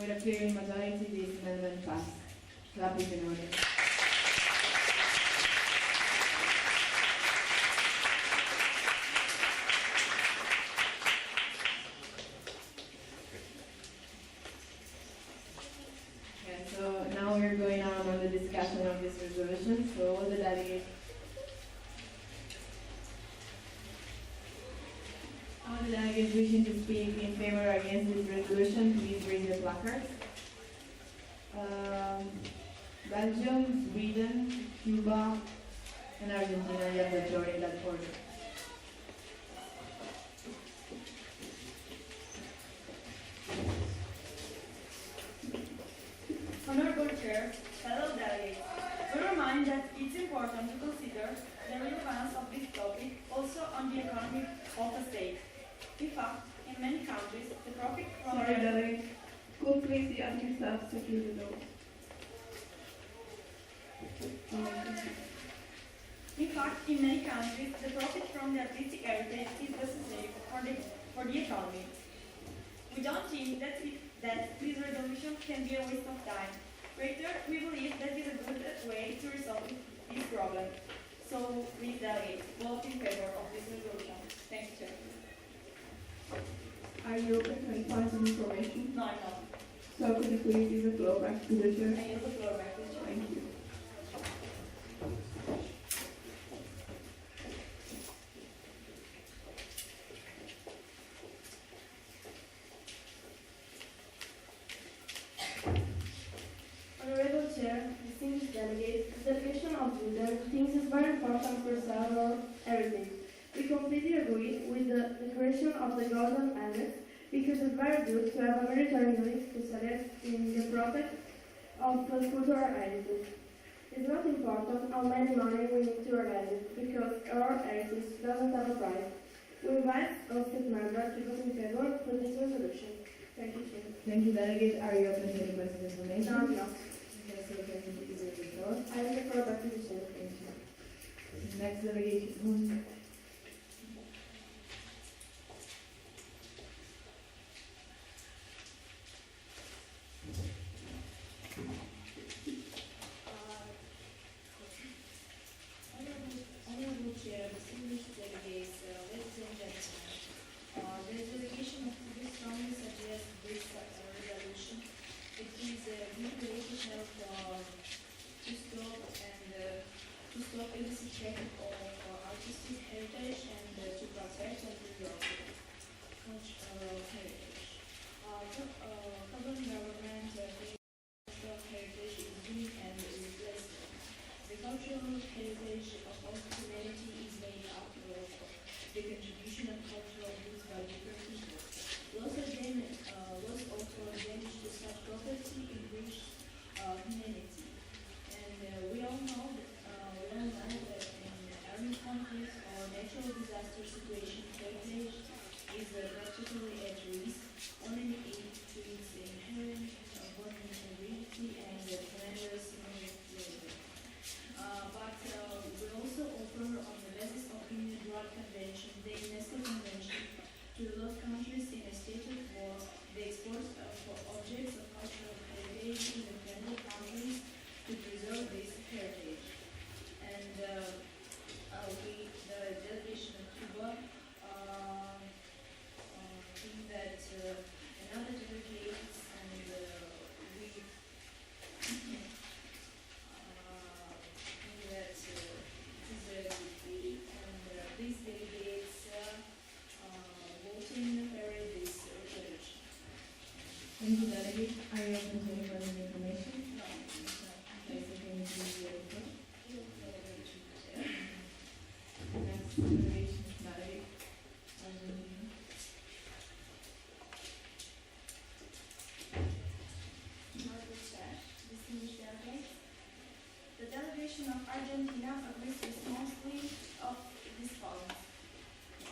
with a clear majority, this amendment passed. Clap is in order. Okay, so now we're going on the discussion of this resolution. So all the delegates. All the delegates wishing to speak in favor or against this resolution, please raise your placards. Belgium, Sweden, Cuba, and Argentina, you have the floor in that order.
Honorable Chair, fellow delegates, we remind that it's important to consider the relevance of this topic also on the economy of the state. In fact, in many countries, the profit from
Sorry, delegate. Could please the admin staff secure the door?
In fact, in many countries, the profit from the artistic heritage is necessary for the economy. We don't think that this resolution can be a waste of time. Rather, we believe that is a good way to resolve this problem. So, please delegates, vote in favor of this resolution. Thank you, Chair.
Are you open to any points of information?
No, I'm not.
So could you please give the floor back to the chair?
I yield the floor back to the Chair.
Thank you.
Honorable Chair, distinguished delegates, the delegation of Judah thinks is very important for several heritage. We completely agree with the declaration of the Golden Annex because it's very good to have a military unit to select in the protect of the cultural heritage. It's not important how many money we need to organize it because our heritage doesn't have a price. We invite all state members to vote in favor for this resolution. Thank you, Chair.
Thank you, delegate. Are you open to any questions of information?
No, I'm not.
Okay, so can you please raise the floor?
I will defer back to the Chair.
Thank you. Next delegation.
Honorable Chair, distinguished delegates, ladies and gentlemen, the delegation of this strongly suggests this resolution. It is really beneficial to stop illicit trade of artistic heritage and to protect and preserve heritage. Carbon government cultural heritage is unique and irreplaceable. The cultural heritage of all humanity is made up of the contribution of cultural goods by different people. Loss of damage to such property enrich humanity. And we all know that in armed conflicts or natural disaster situations, heritage is practically at risk, only to its inherent vulnerability and tremendous humanity. But we also offer, on the basis of Human Rights Convention, the UNESCO Convention, to those countries in a state of war, the export of objects of cultural heritage in the friendly countries to preserve this heritage. And we, the delegation of Cuba, think that another delegates and we think that it is a good deal, and these delegates voting in favor of this resolution.
Thank you, delegate. Are you open to any further information?
No.
Okay, so can you please read the floor? Next delegation, delegate. Argentina.
Honorable Chair, distinguished delegates, the delegation of Argentina agrees with mostly of these points.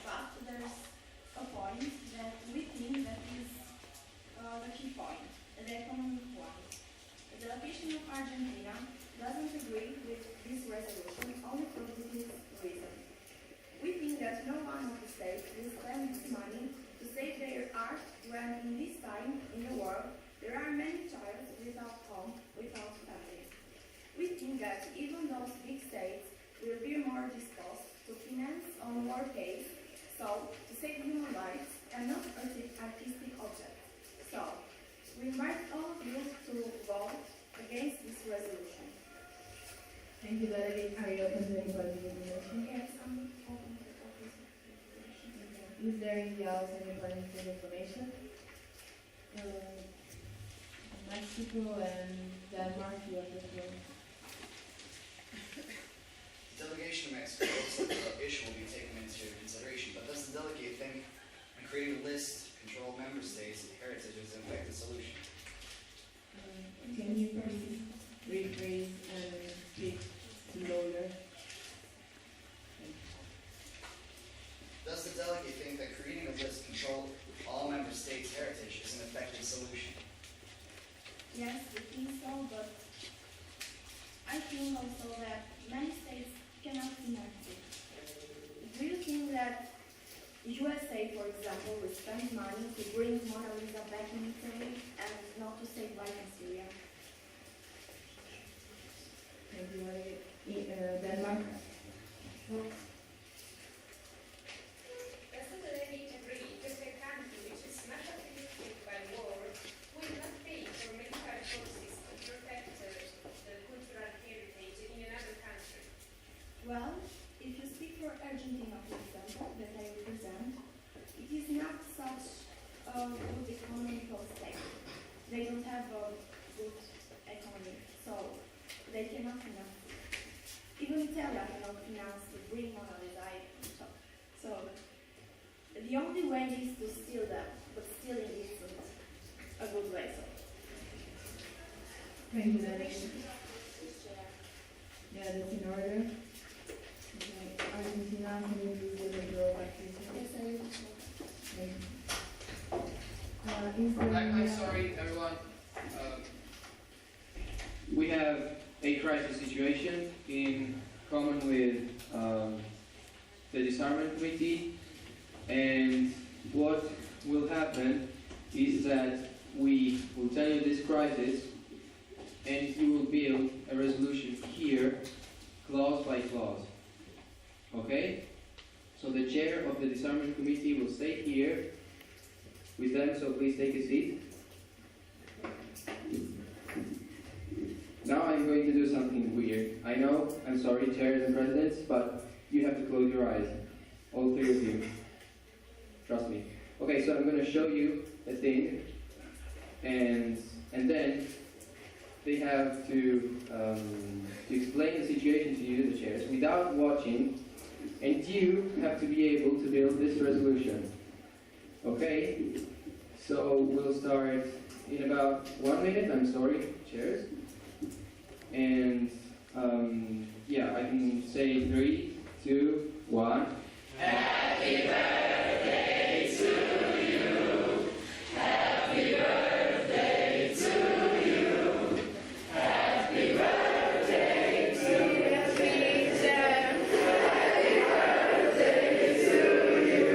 But there's a point that we think that is the key point, the economic one. The delegation of Argentina doesn't agree with this resolution only for business reasons. We think that no one of the states will spend this money to save their art when in this time in the world there are many
think that even those big states will be more disposed to finance on war case, so to save human lives and not artistic objects. So, we invite all of you to vote against this resolution.
Thank you, Delegate. Are you open to any further information?
Yes, I'm open to this resolution.
Is there any else any further information? Mexico and Denmark, you have the floor.
The delegation of Mexico looks like the issue will be taken into consideration, but does the delegate think creating a list to control member states' heritage is an effective solution?
Can you please rephrase and speak slowly?
Does the delegate think that creating a list to control all member states' heritage is an effective solution?
Yes, we think so, but I think also that many states cannot finance it. Do you think that USA, for example, will spend money to bring Mona Lisa back in Italy and not to save life in Syria?
Thank you, Denmark.
Does the delegate agree that a country which is not affected by war will not pay for medical forces to protect the cultural heritage in another country?
Well, if you speak for Argentina, for example, that I represent, it is not such a good economical state. They don't have a good economy, so they cannot finance it. Even Italy cannot finance to bring Mona Lisa. So the only way is to steal them, but stealing isn't a good way. So.
Thank you, Delegate. Yeah, that's in order. Argentina, can you please give the floor back to you?
Yes, I will.
Thank you.
I'm sorry, everyone. We have a crisis situation in common with the disarmament committee, and what will happen is that we will tell you this crisis, and you will build a resolution here, clause by clause. Okay? So the chair of the disarmament committee will stay here with them, so please take a seat. Now I'm going to do something weird. I know, I'm sorry, chairs and presidents, but you have to close your eyes. All three of you. Trust me. Okay, so I'm going to show you a thing, and then they have to explain the situation to you, the chairs, without watching, and you have to be able to build this resolution. Okay? So we'll start in about 1 minute. I'm sorry, chairs. And yeah, I can say 3, 2, 1. Happy birthday to you. Happy birthday to you. Happy birthday to the teacher. Happy birthday to you.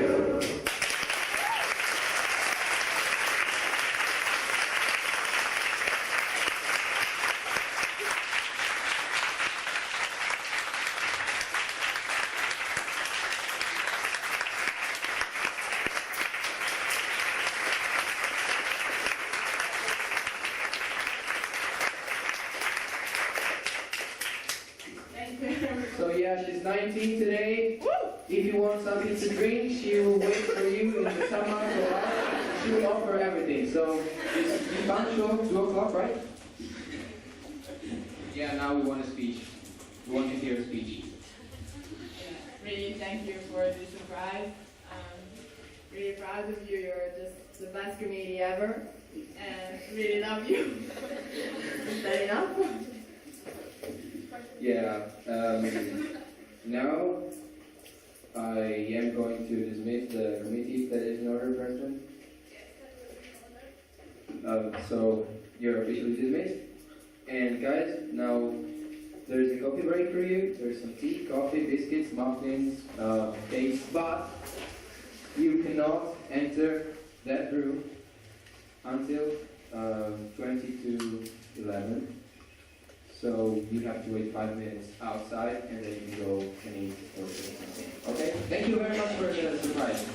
So yeah, she's 19 today. If you want something to drink, she will wait for you in the summer. She will offer everything. So it's be punctual, 2 o'clock, right? Yeah, now we want a speech. We want to hear a speech.
Really, thank you for the surprise. Really proud of you. You're just the best committee ever, and really love you. Is that enough?
Yeah. Now I am going to dismiss the committee if that is in order, President. So you're officially dismissed. And guys, now there's a coffee break for you. There's some tea, coffee, biscuits, muffins, cakes, but you cannot enter that room until 20 to 11. So you have to wait 5 minutes outside, and then you can go and eat or drink something. Okay? Thank you very much for the surprise.